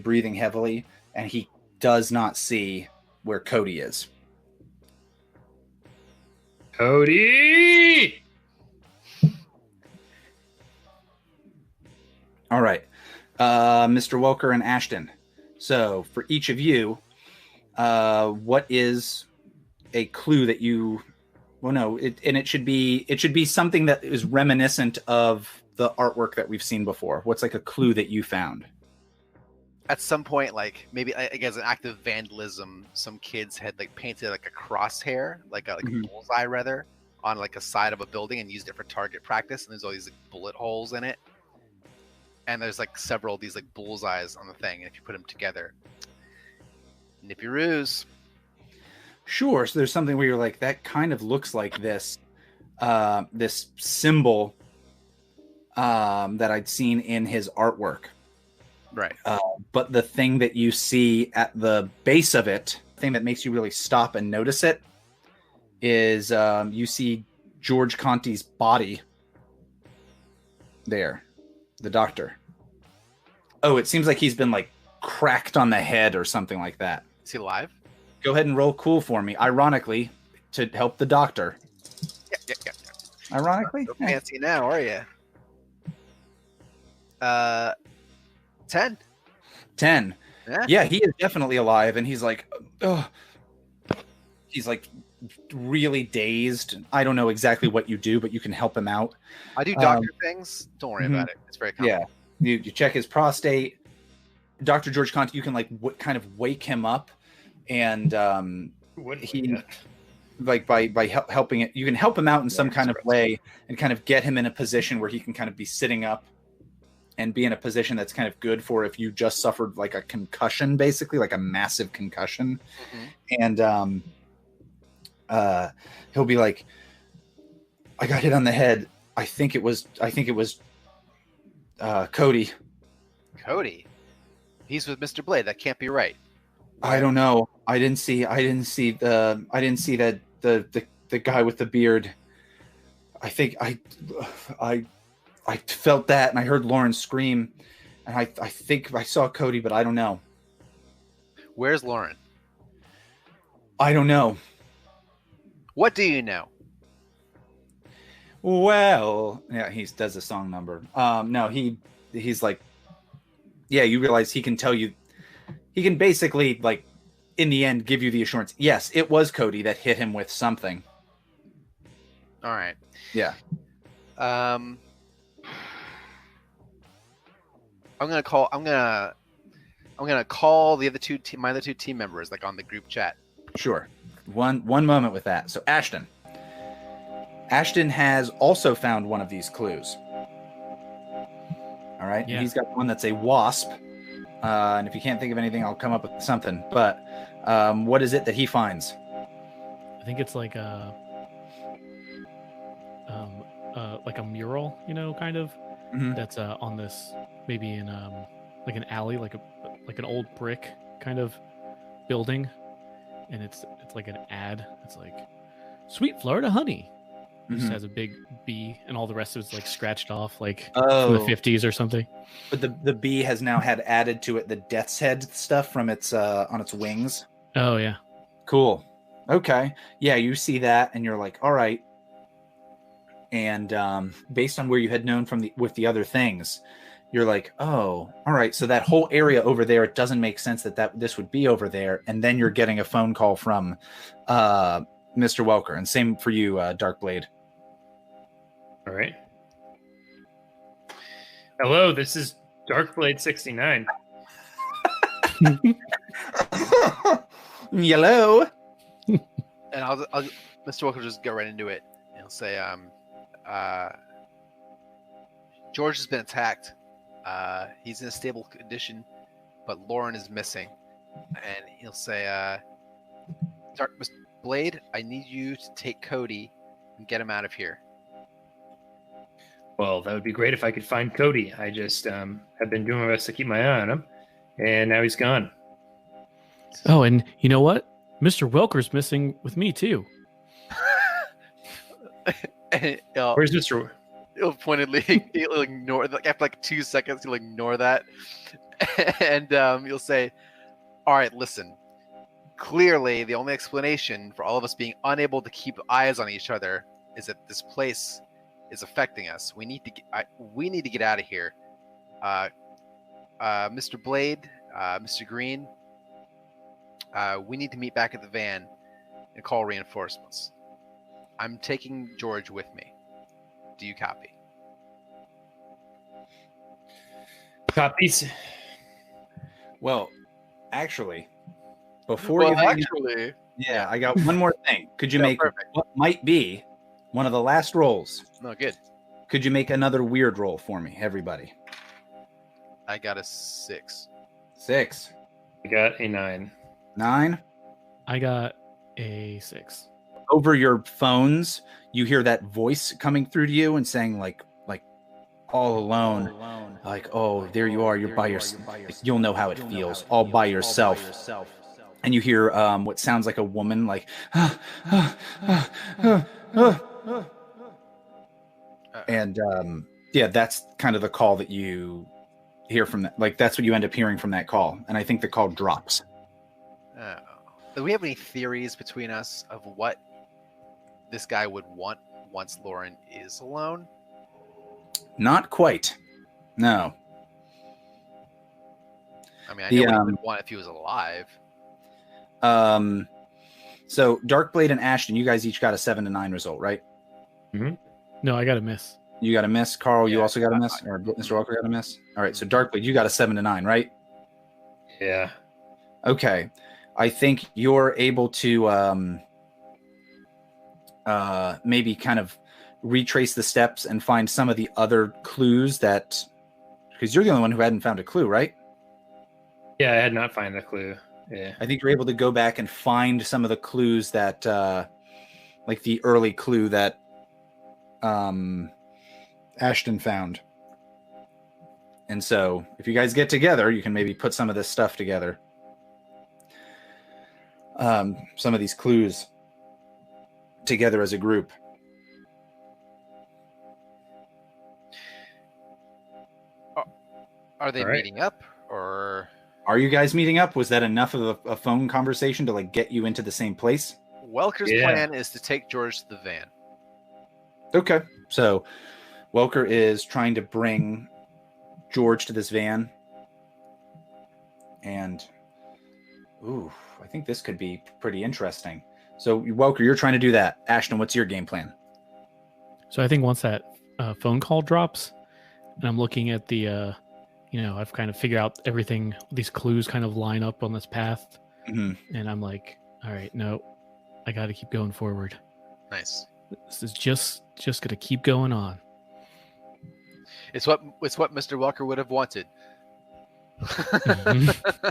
B: and he does not see where Cody is.
E: Cody!
B: All right, Mr. Welker and Ashton. So for each of you, what is a clue that you? Well, no, it should be something that is reminiscent of the artwork that we've seen before. What's like a clue that you found?
D: At some point, like maybe like as an act of vandalism, some kids had like painted like a crosshair, like a bullseye rather, on like a side of a building and used it for target practice. And there's all these like bullet holes in it, and there's like several of these like bullseyes on the thing. And if you put them together, nippy ruse.
B: Sure. So there's something where you're like, that kind of looks like this symbol that I'd seen in his artwork.
D: Right.
B: But the thing that you see at the base of it, the thing that makes you really stop and notice it, is you see George Conti's body there, the doctor. Oh, it seems like he's been like cracked on the head or something like that.
D: Is he alive?
B: Go ahead and roll cool for me. Ironically, to help the doctor.
D: Yeah.
B: Ironically?
D: So fancy now, are you? 10.
B: 10. Yeah, he is definitely alive, and he's like, he's like really dazed. I don't know exactly what you do, but you can help him out.
D: I do doctor things. Don't worry about it. It's very common.
B: Yeah, you check his prostate. Dr. George Conti, you can like kind of wake him up, and he like by helping it, you can help him out in some kind of way and kind of get him in a position where he can kind of be sitting up and be in a position that's kind of good for if you just suffered like a concussion, basically like a massive concussion. And he'll be like, I got hit on the head. I think it was Cody.
D: Cody? He's with Mr. Blade. That can't be right.
B: I don't know. I didn't see that the guy with the beard. I think I felt that, and I heard Lauren scream, and I think I saw Cody, but I don't know.
D: Where's Lauren?
B: I don't know.
D: What do you know?
B: Well, yeah, he does a song number. No, he's like, yeah, you realize he can tell you, he can basically like, in the end, give you the assurance. Yes, it was Cody that hit him with something.
D: All right.
B: Yeah.
D: I'm gonna call the other my other two team members, like on the group chat.
B: Sure. One moment with that. So Ashton has also found one of these clues. All right. Yeah. He's got one that's a wasp. And if you can't think of anything, I'll come up with something. But what is it that he finds?
C: I think it's like a mural, kind of. That's on this, maybe in like an alley, like an old brick kind of building, and it's like an ad. It's like sweet Florida honey. It just has a big bee, and all the rest of it's like scratched off, like from the 50s or something.
B: But the bee has now had added to it the death's head stuff from its on its wings.
C: Oh yeah,
B: cool. Okay, yeah, you see that, and you're like, all right. And based on where you had known with the other things, you're like, oh, all right. So that whole area over there, it doesn't make sense that this would be over there. And then you're getting a phone call from Mr. Welker, and same for you, Darkblade.
E: All right. Hello, this is Darkblade 69.
B: Yellow.
D: And I'll Mr. Welker will just go right into it. He'll say, George has been attacked. He's in a stable condition, but Lauren is missing. And he'll say, Mr. Blade, I need you to take Cody and get him out of here.
E: Well, that would be great if I could find Cody. I just have been doing my best to keep my eye on him, and now he's gone.
C: Oh, and you know what? Mr. Welker's missing with me too.
D: And
E: Where's Mr.
D: he'll pointedly he'll ignore, like, after like 2 seconds, he'll ignore that. And he'll say, all right, listen. Clearly, the only explanation for all of us being unable to keep eyes on each other is that this place is affecting us. We need to get out of here. Mr. Blade, Mr. Greene, we need to meet back at the van and call reinforcements. I'm taking George with me. Do you copy?
E: Copies?
B: Well, actually, before yeah, I got one more thing. Could you make what might be one of the last rolls?
D: No, good.
B: Could you make another weird roll for me, everybody?
D: I got a 6.
B: 6.
E: I got a 9.
B: 9.
C: I got a 6.
B: Over your phones, you hear that voice coming through to you and saying, like all alone, like, oh, there you are, you're by yourself. You'll know how it feels, all by yourself. And you hear what sounds like a woman, like, and yeah, that's kind of the call that you hear from that. Like, that's what you end up hearing from that call. And I think the call drops.
D: Do we have any theories between us of what this guy would want once Lauren is alone?
B: Not quite. No.
D: I mean, I know what he would want if he was alive.
B: So Darkblade and Ashton, you guys each got a 7 to 9 result, right?
C: Mm-hmm. No, I got a miss.
B: You got a miss. Carl, you also got a miss? Or Mr. Welker got a miss? All right, so Darkblade, you got a 7 to 9, right?
E: Yeah.
B: Okay. I think you're able to maybe kind of retrace the steps and find some of the other clues that, because you're the only one who hadn't found a clue, right?
E: Yeah, I had not found a clue. Yeah.
B: I think you're able to go back and find some of the clues that, like the early clue that Ashton found. And so if you guys get together, you can maybe put some of this stuff together. Some of these clues together as a group.
D: Are they meeting up, or
B: are you guys meeting up? Was that enough of a phone conversation to like get you into the same place?
D: Welker's plan is to take George to the van.
B: Okay, so Welker is trying to bring George to this van, and I think this could be pretty interesting. So Welker, you're trying to do that. Ashton, what's your game plan?
C: So I think once that phone call drops, and I'm looking at the, I've kind of figured out everything. These clues kind of line up on this path, and I'm like, all right, no, I got to keep going forward.
D: Nice.
C: This is just gonna keep going on.
D: It's what Mr. Welker would have wanted.
C: Mm-hmm.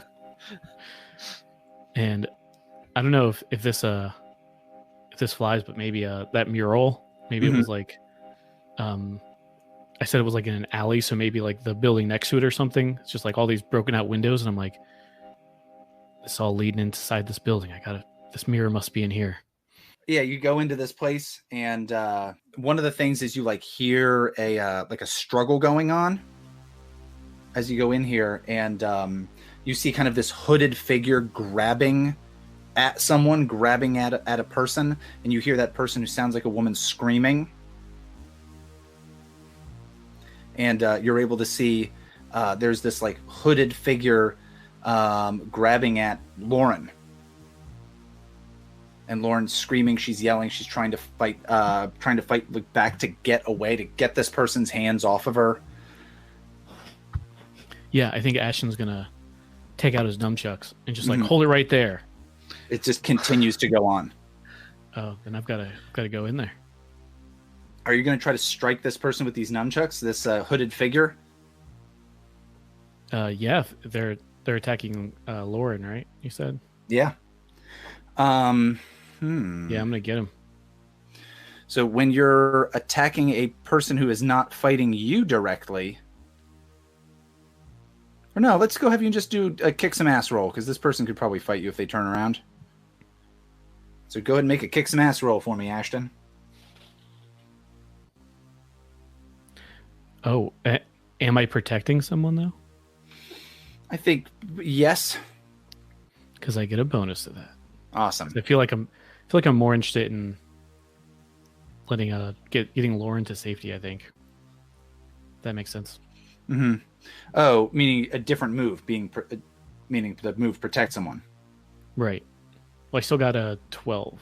C: And I don't know if this flies, but maybe that mural, maybe it was like, I said it was like in an alley, so maybe like the building next to it or something. It's just like all these broken out windows, and I'm like, it's all leading inside this building. This mirror must be in here.
B: Yeah, you go into this place, and one of the things is you like hear a struggle going on as you go in here, and you see kind of this hooded figure grabbing at someone, grabbing at a person, and you hear that person who sounds like a woman screaming, and you're able to see there's this like hooded figure grabbing at Lauren. and Lauren's screaming. She's yelling. She's trying to fight like, back to get away, to get this person's hands off of her.
C: Yeah, I think Ashton's gonna take out his nunchucks and just like hold it right there.
B: It just continues to go on.
C: Oh, then I've got to go in there.
B: Are you going to try to strike this person with these nunchucks, this hooded figure?
C: Yeah, they're attacking Lauren, right? You said.
B: Yeah.
C: Yeah, I'm gonna get him.
B: So when you're attacking a person who is not fighting you directly, or no, let's go have you just do a kick some ass roll, because this person could probably fight you if they turn around. So go ahead and make a kick some ass roll for me, Ashton.
C: Oh, am I protecting someone though?
B: I think yes.
C: Because I get a bonus to that.
B: Awesome.
C: I feel like I'm more interested in getting Lauren to safety. I think that makes sense.
B: Mm-hmm. Oh, meaning a different move, meaning the move protect someone.
C: Right. Well, I still got a 12.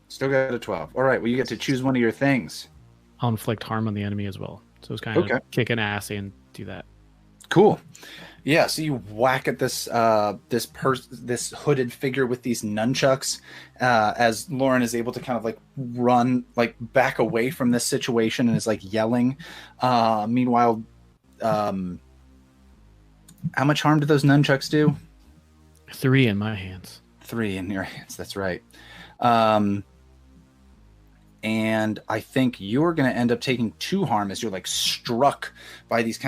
B: Still got a 12. All right. Well, you get to choose one of your things.
C: I'll inflict harm on the enemy as well. So it's kind of kicking ass and do that.
B: Cool. Yeah. So you whack at this this hooded figure with these nunchucks, as Lauren is able to kind of like run like back away from this situation and is like yelling. Meanwhile, how much harm do those nunchucks do?
C: 3 in my hands.
B: 3 in your hands. That's right. And I think you're going to end up taking 2 harm as you're like struck by these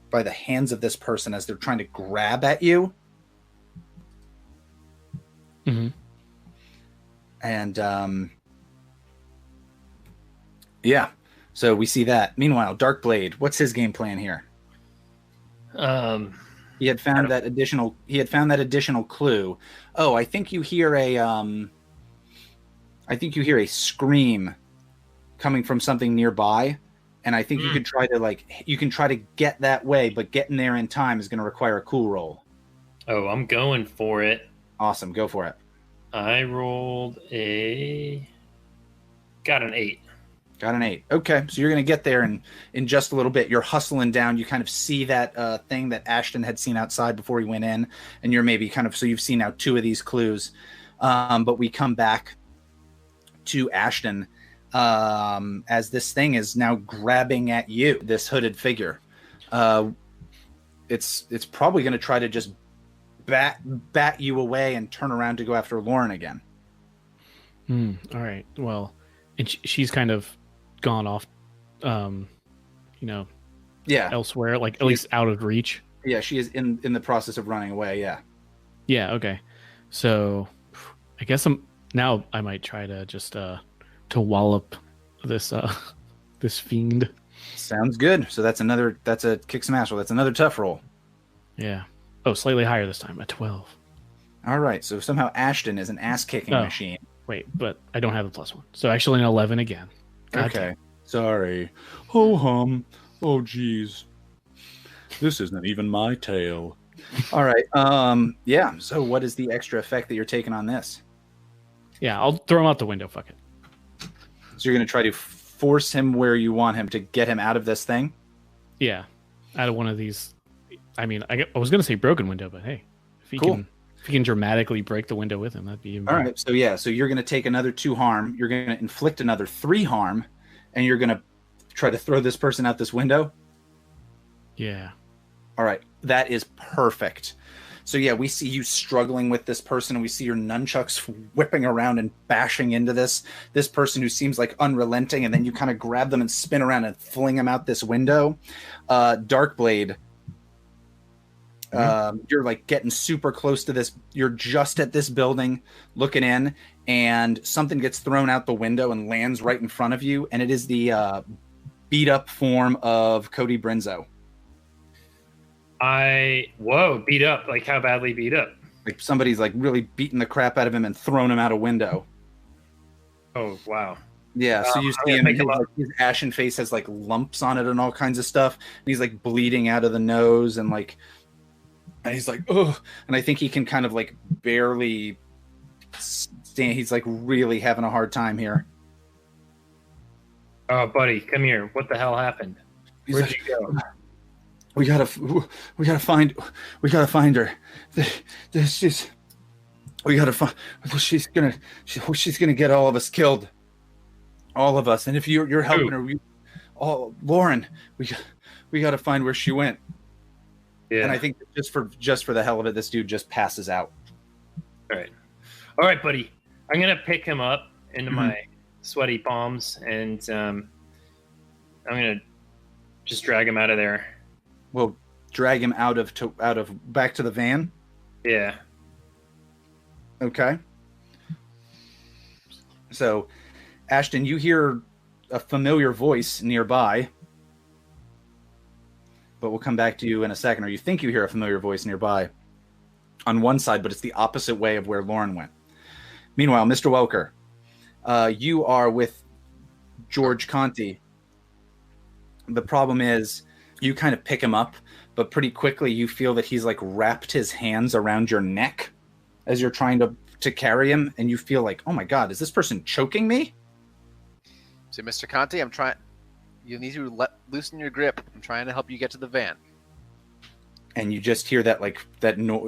B: by the hands of this person as they're trying to grab at you.
C: Mm-hmm.
B: And yeah, so we see that. Meanwhile, Darkblade, what's his game plan here? He had found that additional clue. Oh, I think you hear a scream coming from something nearby, and I think you can try to get that way, but getting there in time is going to require a cool roll.
E: Oh, I'm going for it.
B: Awesome, go for it.
E: I got an 8.
B: Got an 8. Okay, so you're going to get there in just a little bit. You're hustling down. You kind of see that thing that Ashton had seen outside before he went in, and you're maybe so you've seen now 2 of these clues. But we come back to Ashton as this thing is now grabbing at you, this hooded figure. It's probably going to try to just bat you away and turn around to go after Lauren again.
C: All right. Well, and she's kind of gone off, elsewhere, like at least out of reach.
B: Yeah, she is in the process of running away. Yeah.
C: Yeah. Okay. So I guess I might try to just to wallop this this fiend.
B: Sounds good. So that's a kick some ass roll. That's another tough roll.
C: Yeah. Oh, slightly higher this time, a 12.
B: All right. So somehow Ashton is an ass kicking machine.
C: Wait, but I don't have the +1, so actually an 11 again. God
B: Okay.
C: damn.
A: Sorry. Ho hum. Oh geez. This isn't even my tale.
B: All right. Yeah. So what is the extra effect that you're taking on this?
C: Yeah, I'll throw him out the window. Fuck it.
B: So you're going to try to force him where you want him to get him out of this thing?
C: Yeah, out of one of these. I mean, I was going to say broken window, but hey, if he can dramatically break the window with him, that'd be
B: all right. So yeah, so you're going to take another 2 harm. You're going to inflict another 3 harm, and you're going to try to throw this person out this window.
C: Yeah.
B: All right, that is perfect. So yeah, we see you struggling with this person, and we see your nunchucks whipping around and bashing into this person who seems like unrelenting, and then you kind of grab them and spin around and fling them out this window. Darkblade, you're like getting super close to this. You're just at this building looking in, and something gets thrown out the window and lands right in front of you, and it is the beat up form of Cody Brinzo.
E: Beat up? Like how badly beat up?
B: Like somebody's like really beating the crap out of him and thrown him out a window.
E: Oh, wow.
B: Yeah, so you see him, his ashen face has like lumps on it and all kinds of stuff. And he's like bleeding out of the nose and he's like, oh, and I think he can kind of like barely he's like really having a hard time here.
E: Oh, buddy, come here. What the hell happened?
B: He's
E: Where'd
B: like,
E: you go?
B: we gotta find her. She's gonna get all of us killed, all of us. And if you're helping her, Lauren, we gotta find where she went.
E: Yeah.
B: And I think just for the hell of it, this dude just passes out.
E: All right, buddy. I'm gonna pick him up into my sweaty palms, and I'm gonna just drag him out of there.
B: We'll drag him out of back to the van.
E: Yeah.
B: Okay. So, Ashton, you hear a familiar voice nearby, but we'll come back to you in a second. Or you think you hear a familiar voice nearby on one side, but it's the opposite way of where Lauren went. Meanwhile, Mr. Welker, you are with George Conti. The problem is you kind of pick him up, but pretty quickly you feel that he's like wrapped his hands around your neck as you're trying to carry him, and you feel like, oh my God, is this person choking me?
D: So, Mr. Conti, I'm trying. You need to loosen your grip. I'm trying to help you get to the van.
B: And you just hear that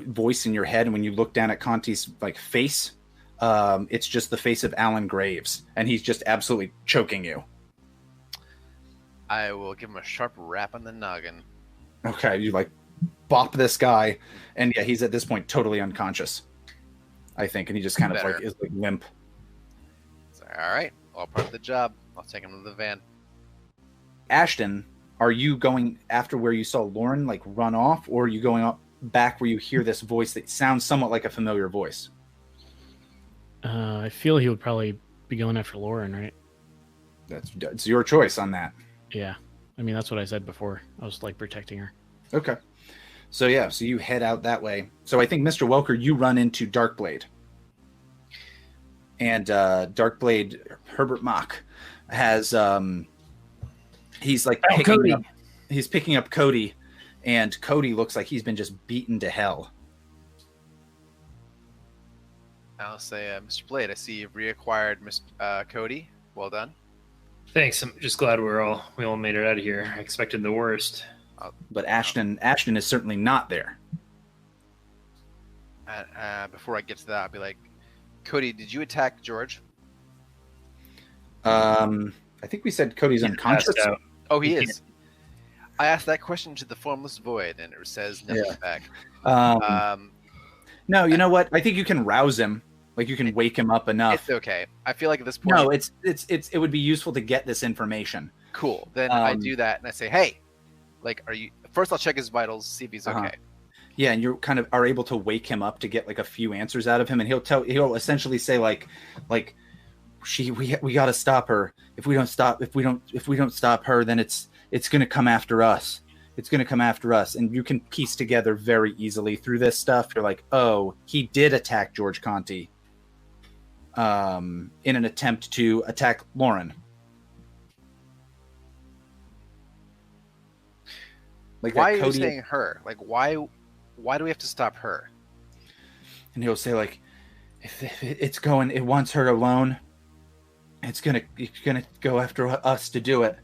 B: voice in your head, and when you look down at Conti's like face, it's just the face of Alan Graves, and he's just absolutely choking you.
D: I will give him a sharp rap on the noggin.
B: Okay, you like bop this guy, and yeah, he's at this point totally unconscious, I think, and he just kind of like is like limp.
D: So, all right, all part of the job. I'll take him to the van.
B: Ashton, are you going after where you saw Lauren like run off, or are you going up back where you hear this voice that sounds somewhat like a familiar voice?
C: I feel he would probably be going after Lauren, right?
B: It's your choice on that.
C: Yeah. I mean, that's what I said before. I was like protecting her.
B: Okay. So yeah, so you head out that way. So I think, Mr. Welker, you run into Darkblade. And Darkblade, Herbert Kmoch, has he's like picking up Cody, and Cody looks like he's been just beaten to hell.
D: I'll say, Mr. Blade, I see you've reacquired Cody. Well done.
E: Thanks. I'm just glad we all made it out of here. I expected the worst.
B: But Ashton is certainly not there.
D: Before I get to that, I'll be like, Cody, did you attack George?
B: I think we said Cody's unconscious.
D: Oh, he is. I asked that question to the formless void, and it says nothing back.
B: No, you know what? I think you can rouse him. Like, you can wake him up enough.
D: It's okay. I feel like at this point...
B: No, it would be useful to get this information.
D: Cool. Then I do that, and I say, hey, like, are you... First, I'll check his vitals, see if he's okay.
B: Yeah, and you kind of are able to wake him up to get, like, a few answers out of him, and he'll essentially say, like, we got to stop her. If we don't stop her, then it's going to come after us. It's going to come after us. And you can piece together very easily through this stuff. You're like, oh, he did attack George Conti in an attempt to attack Lauren. Like,
D: why are you saying her? Like, why do we have to stop her?
B: And he'll say, like, if it wants her alone. It's gonna go after us to do it.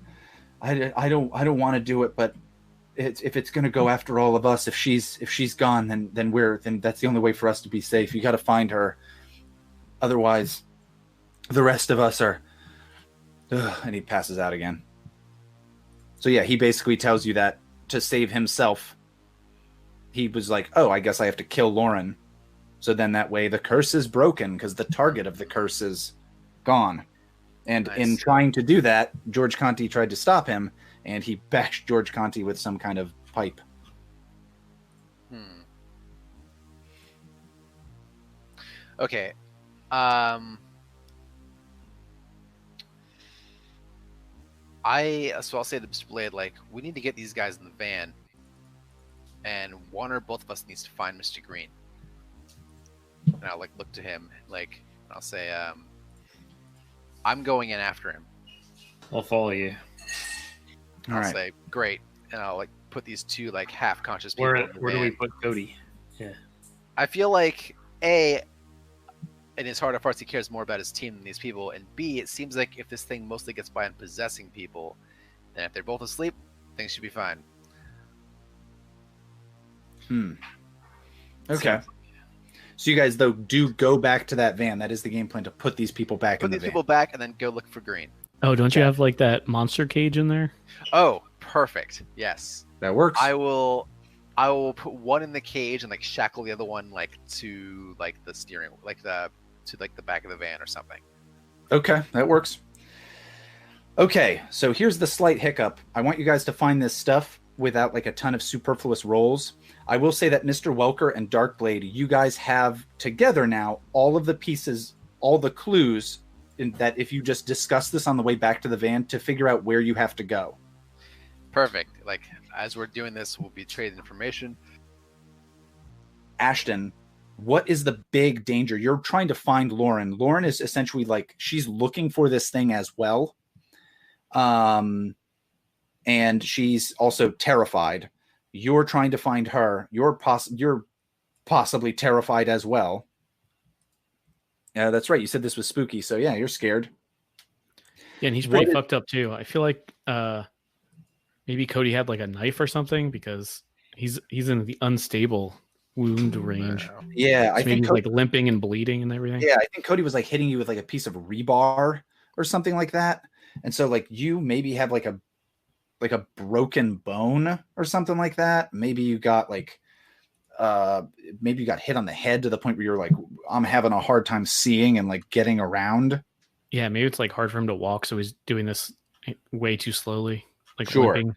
B: I don't want to do it, but if it's gonna go after all of us, if she's gone, then that's the only way for us to be safe. You got to find her, otherwise, the rest of us are. And he passes out again. So yeah, he basically tells you that to save himself, he was like, oh, I guess I have to kill Lauren, so then that way the curse is broken because the target of the curse is gone. And in trying to do that, George Conti tried to stop him, and he bashed George Conti with some kind of pipe.
D: Okay. I'll say to Mr. Blade, like, we need to get these guys in the van, and one or both of us needs to find Mr. Greene. And I'll, like, look to him, like, I'll say, I'm going in after him.
E: I'll follow you.
D: I'll say, great. And I'll, like, put these two, like, half-conscious people
E: Where do we put Cody? Yeah.
D: I feel like, in his heart of hearts, he cares more about his team than these people. And B, it seems like if this thing mostly gets by on possessing people, then if they're both asleep, things should be fine.
B: Okay. So you guys, though, do go back to that van. That is the game plan, to put these people back in the van.
D: Put these people back and then go look for Greene.
C: Oh, don't you have like that monster cage in there?
D: Oh, perfect. Yes.
B: That works.
D: I will put one in the cage and like shackle the other one like to like the steering, like the back of the van or something.
B: Okay, that works. Okay, so here's the slight hiccup. I want you guys to find this stuff without like a ton of superfluous rolls. I will say that Mr. Welker and Darkblade, you guys have together now all of the pieces, all the clues in that if you just discuss this on the way back to the van to figure out where you have to go.
D: Perfect. Like as we're doing this, we'll be trading information.
B: Ashton, what is the big danger? You're trying to find Lauren. Lauren is essentially like, she's looking for this thing as well. And she's also terrified. You're trying to find her. You're possibly terrified as well. Yeah, that's right. You said this was spooky, so yeah, you're scared.
C: Yeah, and he's pretty fucked up too. I feel like maybe Cody had like a knife or something because he's in the unstable wound range.
B: Yeah,
C: I think he's like limping and bleeding and everything.
B: Yeah, I think Cody was like hitting you with like a piece of rebar or something like that. And so like you maybe have like a broken bone or something like that. Maybe you got like maybe you got hit on the head to the point where you're like, I'm having a hard time seeing and like getting around.
C: Yeah, maybe it's like hard for him to walk, so he's doing this way too slowly. Like
B: sure.
C: Limping.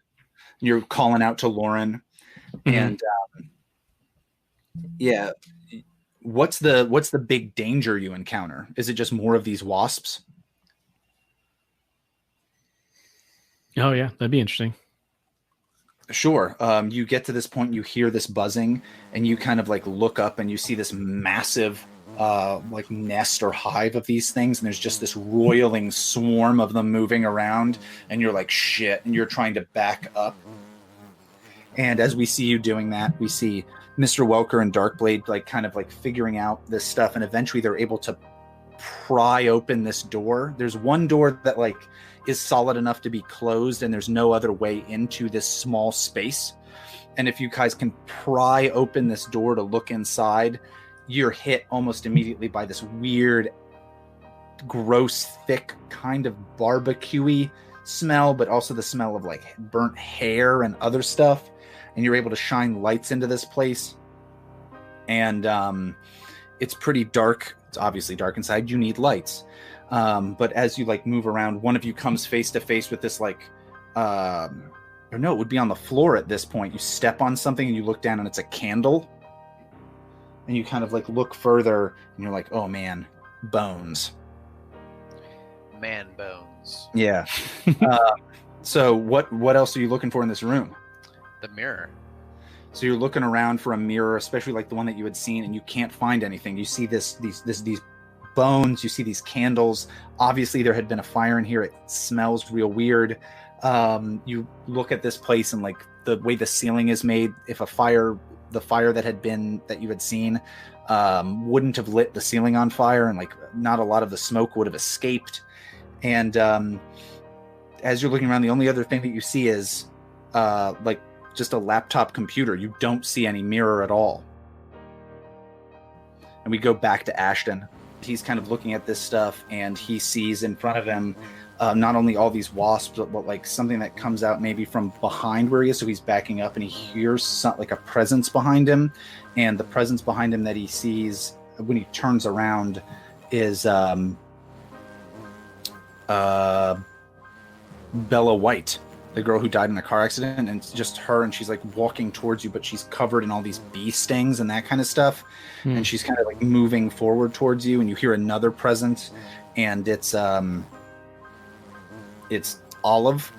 B: You're calling out to Lauren. Mm-hmm. And yeah. What's the big danger you encounter? Is it just more of these wasps?
C: Oh yeah, that'd be interesting.
B: Sure. You get to this point, you hear this buzzing, and you kind of like look up and you see this massive like nest or hive of these things, and there's just this roiling swarm of them moving around, and you're like, shit, and you're trying to back up. And as we see you doing that, we see Mr. Welker and Darkblade like kind of like figuring out this stuff, and eventually they're able to pry open this door. There's one door that like is solid enough to be closed, and there's no other way into this small space. And if you guys can pry open this door to look inside, you're hit almost immediately by this weird, gross, thick kind of barbecue-y smell, but also the smell of like burnt hair and other stuff. And you're able to shine lights into this place. And it's pretty dark. It's obviously dark inside. You need lights. But as you like move around, one of you comes face to face with this like, or no, it would be on the floor at this point. You step on something and you look down and it's a candle. And you kind of like look further and you're like, oh man, bones.
D: Man bones.
B: Yeah. So what else are you looking for in this room?
D: The mirror.
B: So you're looking around for a mirror, especially like the one that you had seen, and you can't find anything. You see these bones, you see these candles. Obviously there had been a fire in here. It smells real weird. You look at this place and like the way the ceiling is made, if the fire that you had seen wouldn't have lit the ceiling on fire, and like not a lot of the smoke would have escaped. And as you're looking around, the only other thing that you see is like just a laptop computer. You don't see any mirror at all. And we go back to Ashton. He's kind of looking at this stuff, and he sees in front of him not only all these wasps, but like something that comes out maybe from behind where he is. So he's backing up, and he hears like a presence behind him. And the presence behind him that he sees when he turns around is Bella White, the girl who died in a car accident. And it's just her, and she's like walking towards you, but she's covered in all these bee stings and that kind of stuff. And she's kind of like moving forward towards you, and you hear another presence, and it's Olive,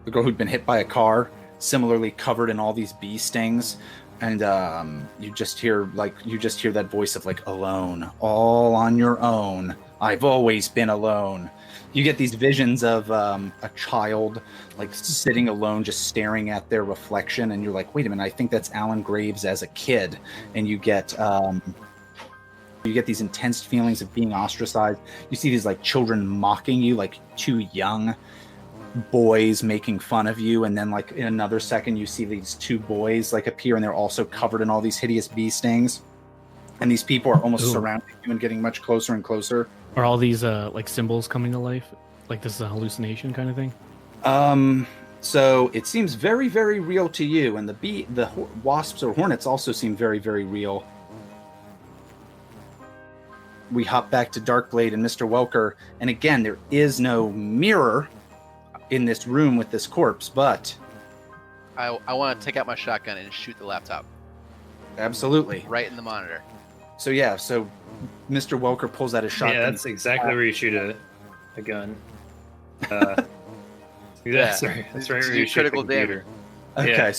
B: the girl who'd been hit by a car, similarly covered in all these bee stings. And you just hear that voice of like, alone, all on your own. I've always been alone. You get these visions of a child like sitting alone, just staring at their reflection, and you're like, wait a minute, I think that's Alan Graves as a kid. And you get You get these intense feelings of being ostracized. You see these like children mocking you, like two young boys making fun of you, and then like in another second you see these two boys like appear, and they're also covered in all these hideous bee stings, and these people are almost surrounding you and getting much closer and closer.
C: Are all these like symbols coming to life? Like this is a hallucination kind of thing?
B: So it seems very, very real to you, and the wasps or hornets also seem very, very real. We hop back to Darkblade and Mr. Welker, and again, there is no mirror in this room with this corpse, but
D: I want to take out my shotgun and shoot the laptop.
B: Absolutely.
D: Right in the monitor.
B: So Mr. Welker pulls out his shotgun.
E: Yeah, that's exactly where you shoot a gun. That's right where you shoot
D: critical
E: the computer.
B: Okay,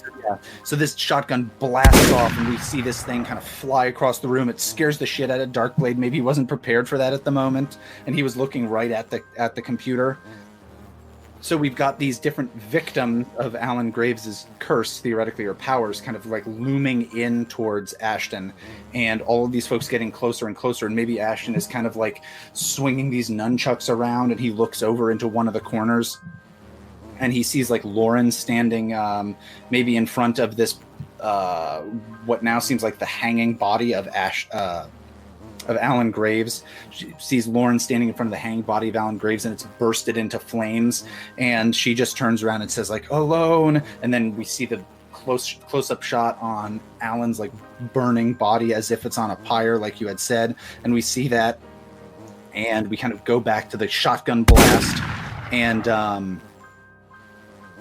B: so this shotgun blasts off, and we see this thing kind of fly across the room. It scares the shit out of Darkblade. Maybe he wasn't prepared for that at the moment, and he was looking right at the computer. So we've got these different victims of Alan Graves' curse, theoretically, or powers, kind of like looming in towards Ashton, and all of these folks getting closer and closer. And maybe Ashton is kind of like swinging these nunchucks around, and he looks over into one of the corners, and he sees like Lauren standing maybe in front of this what now seems like the hanging body of Alan Graves. She sees Lauren standing in front of the hanging body of Alan Graves, and it's bursted into flames, and she just turns around and says like alone, and then we see the close-up shot on Alan's like burning body as if it's on a pyre, like you had said, and we see that, and we kind of go back to the shotgun blast, and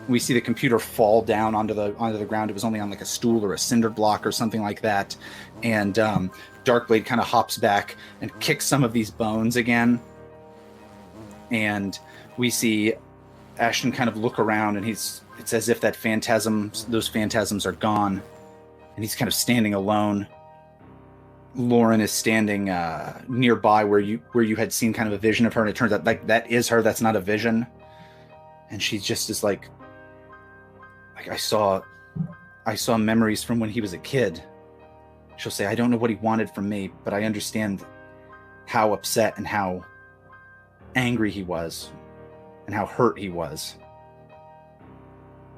B: we see the computer fall down onto the ground. It was only on like a stool or a cinder block or something like that. And Darkblade kind of hops back and kicks some of these bones again. And we see Ashton kind of look around, and it's as if those phantasms are gone. And he's kind of standing alone. Lauren is standing nearby where you had seen kind of a vision of her, and it turns out like that is her. That's not a vision. And she just is like I saw memories from when he was a kid. She'll say, I don't know what he wanted from me, but I understand how upset and how angry he was and how hurt he was.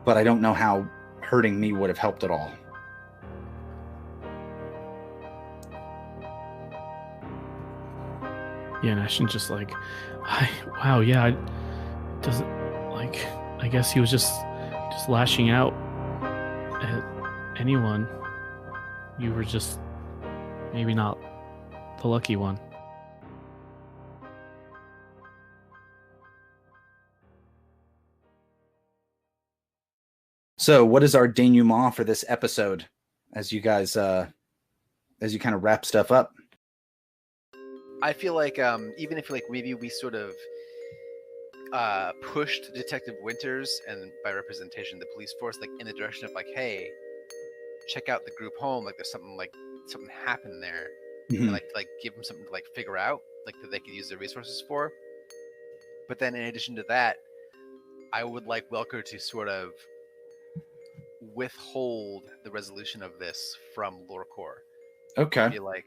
B: But I don't know how hurting me would have helped at all.
C: Yeah, and Ashton's just like, wow, yeah, doesn't like. I guess he was just lashing out at anyone. You were just maybe not the lucky one.
B: So, what is our denouement for this episode? As you guys, as you kind of wrap stuff up.
D: I feel like even if like maybe we sort of pushed Detective Winters, and by representation the police force, like in the direction of like, hey, check out the group home, like there's something happened there, and like give them something to like figure out, like that they could use their resources for. But then in addition to that, I would like Welker to sort of withhold the resolution of this from Lorcor.
B: Okay.
D: Be like,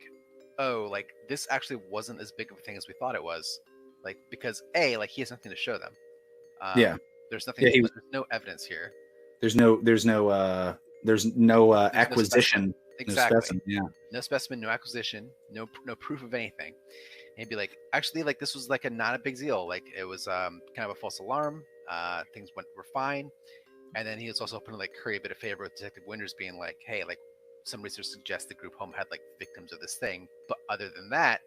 D: oh, like this actually wasn't as big of a thing as we thought it was. Like, because like he has nothing to show them. There's nothing. There's no evidence here.
B: There's no acquisition.
D: Exactly.
B: No specimen,
D: No specimen, no acquisition, no proof of anything. And he'd be like, actually, like this was like not a big deal. Like it was kind of a false alarm. Things were fine. And then he was also hoping to like curry a bit of favor with Detective Winters, being like, hey, like some research suggests the group home had like victims of this thing, but other than that,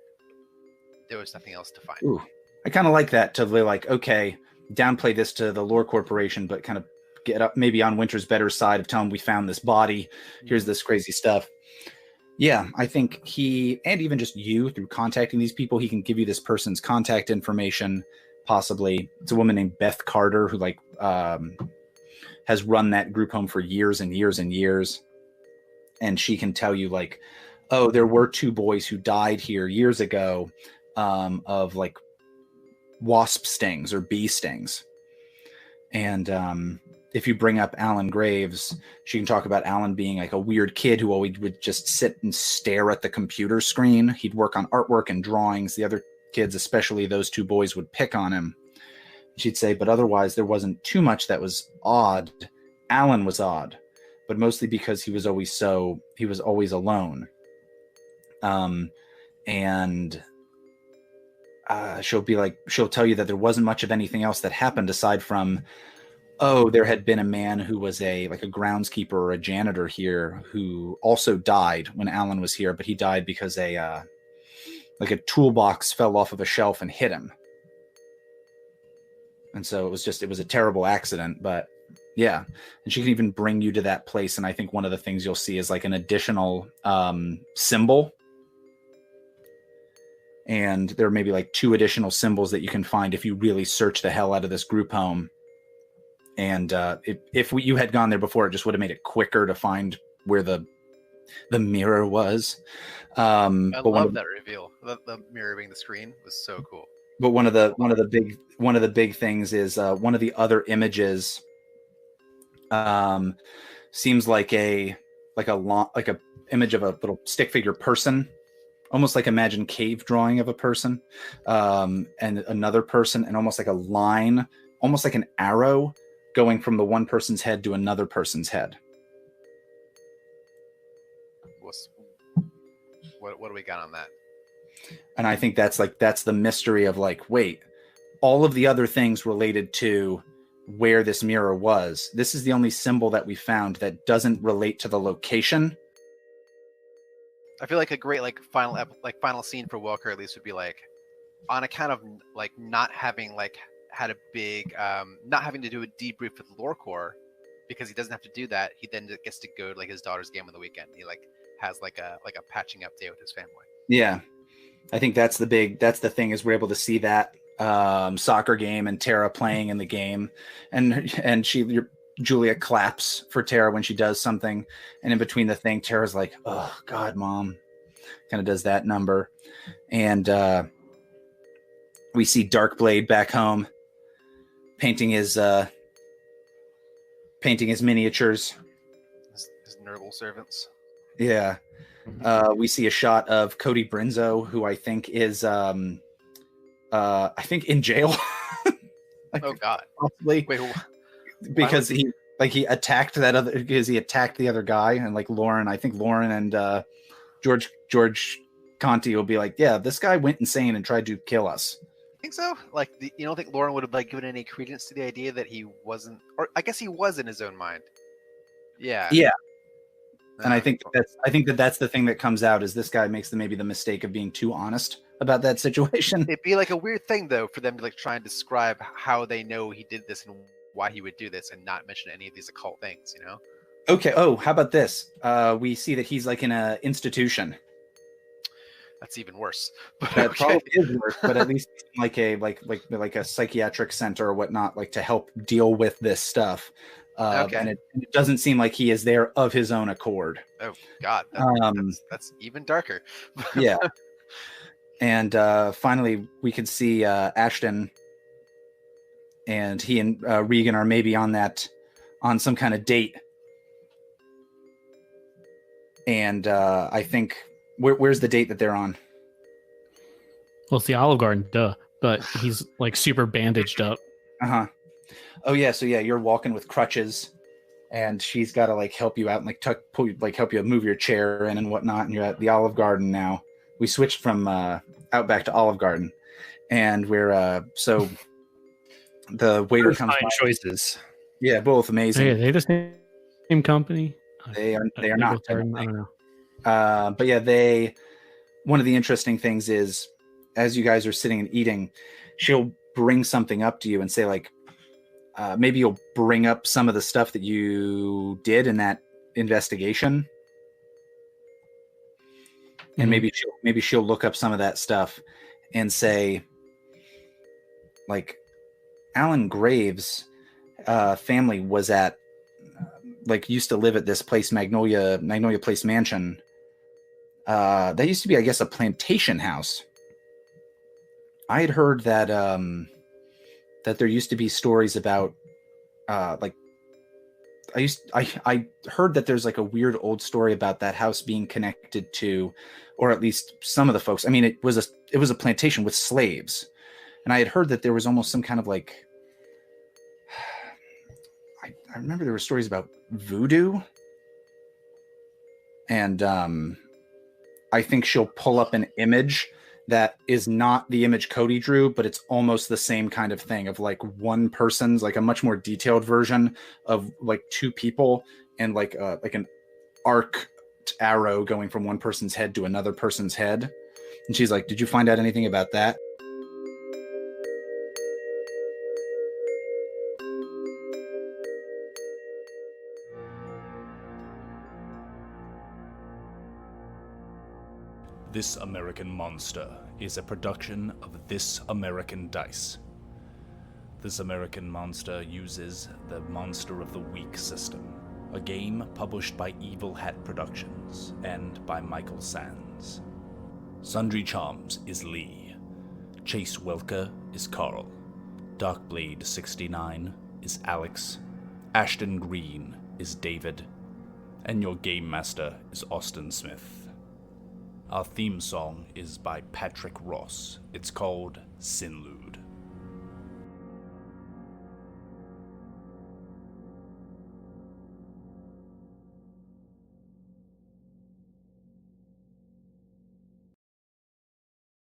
D: there was nothing else to find.
B: Ooh, I kind of like that, to be like, okay, downplay this to the Lore Corporation, but kind of get up maybe on Winter's better side of telling him we found this body. Here's this crazy stuff. Yeah, I think he, and even just you, through contacting these people, he can give you this person's contact information, possibly. It's a woman named Beth Carter who like has run that group home for years and years and years. And she can tell you like, oh, there were 2 boys who died here years ago of like wasp stings or bee stings. And if you bring up Alan Graves, she can talk about Alan being like a weird kid who always would just sit and stare at the computer screen. He'd work on artwork and drawings. The other kids, especially those two boys, would pick on him. She'd say, but otherwise there wasn't too much that was odd. Alan was odd, but mostly because he was always alone. And she'll tell you that there wasn't much of anything else that happened aside from, there had been a man who was a groundskeeper or a janitor here who also died when Alan was here, but he died because a toolbox fell off of a shelf and hit him. And so it was a terrible accident, but yeah. And she can even bring you to that place. And I think one of the things you'll see is like an additional symbol. And there may be like 2 additional symbols that you can find if you really search the hell out of this group home. And if you had gone there before, it just would have made it quicker to find where the mirror was.
D: I love that reveal. The mirror being the screen was so cool.
B: But one of the big things is one of the other images seems like a image of a little stick figure person, almost like imagine cave drawing of a person, and another person, and almost like a line, almost like an arrow going from the one person's head to another person's head.
D: What do we got on that?
B: And I think that's the mystery of like, wait, all of the other things related to where this mirror was. This is the only symbol that we found that doesn't relate to the location.
D: I feel like a great final scene for Welker at least would be like, on account of like not having like had a big not having to do a debrief with Lorecore, because he doesn't have to do that. He then gets to go to like his daughter's game on the weekend. He like has like a patching up day with his family. Yeah.
B: I think that's the thing, is we're able to see that soccer game and Tara playing in the game, and Julia claps for Tara when she does something, and in between the thing, Tara's like, "Oh God, Mom," kind of does that number, and we see Darkblade back home painting his miniatures,
D: his Nurgle servants.
B: Yeah. We see a shot of Cody Brinzo, who I think is in jail.
D: Oh God.
B: Possibly.
D: Wait,
B: because he attacked the other guy, and like Lauren and George Conti will be like, yeah, this guy went insane and tried to kill us.
D: Think so? Like, you don't think Lauren would have like given any credence to the idea that he wasn't, or I guess he was in his own mind. Yeah.
B: Yeah. And I think that's the thing that comes out, is this guy makes maybe the mistake of being too honest about that situation.
D: It'd be like a weird thing though for them to like try and describe how they know he did this and why he would do this, and not mention any of these occult things, you know?
B: Okay. Oh, how about this? We see that he's like in an institution.
D: That's even worse.
B: That probably is worse, but at least like a psychiatric center or whatnot, like to help deal with this stuff. And it doesn't seem like he is there of his own accord.
D: Oh God, that's even darker.
B: Yeah. And finally, we can see Ashton, and he and Regan are maybe on some kind of date. And I think where's the date that they're on?
C: Well, it's the Olive Garden, duh. But he's like super bandaged up.
B: Uh-huh. Oh yeah, so yeah, you're walking with crutches, and she's got to like help you out and like help you move your chair in and whatnot. And you're at the Olive Garden now. We switched from Outback to Olive Garden, and we're so the waiter comes by.
E: Choices.
B: Yeah, both amazing.
C: Hey, are they the same company?
B: They are not.
C: I don't know.
B: But yeah, one of the interesting things is, as you guys are sitting and eating, she'll bring something up to you and say like, maybe you'll bring up some of the stuff that you did in that investigation. And maybe she'll look up some of that stuff and say, like, Alan Graves' family was at, used to live at this place, Magnolia Place Mansion. That used to be, I guess, a plantation house. I had heard that that there used to be stories about I heard that there's like a weird old story about that house being connected to, or at least some of the folks. I mean, it was a plantation with slaves, and I had heard that there was almost some kind of like, I remember there were stories about voodoo, and I think she'll pull up an image that is not the image Cody drew, but it's almost the same kind of thing of like one person's, like a much more detailed version of like two people and like an arc arrow going from one person's head to another person's head. And she's like, "Did you find out anything about that?"
A: This American Monster is a production of This American Dice. This American Monster uses the Monster of the Week system, a game published by Evil Hat Productions and by Michael Sands. Sundry Charms is Leigh. Chase Welker is Carl. Darkblade 69 is Alex. Ashton Greene is David. And your Game Master is Austin Smith. Our theme song is by Patrick Ross. It's called Sinlude.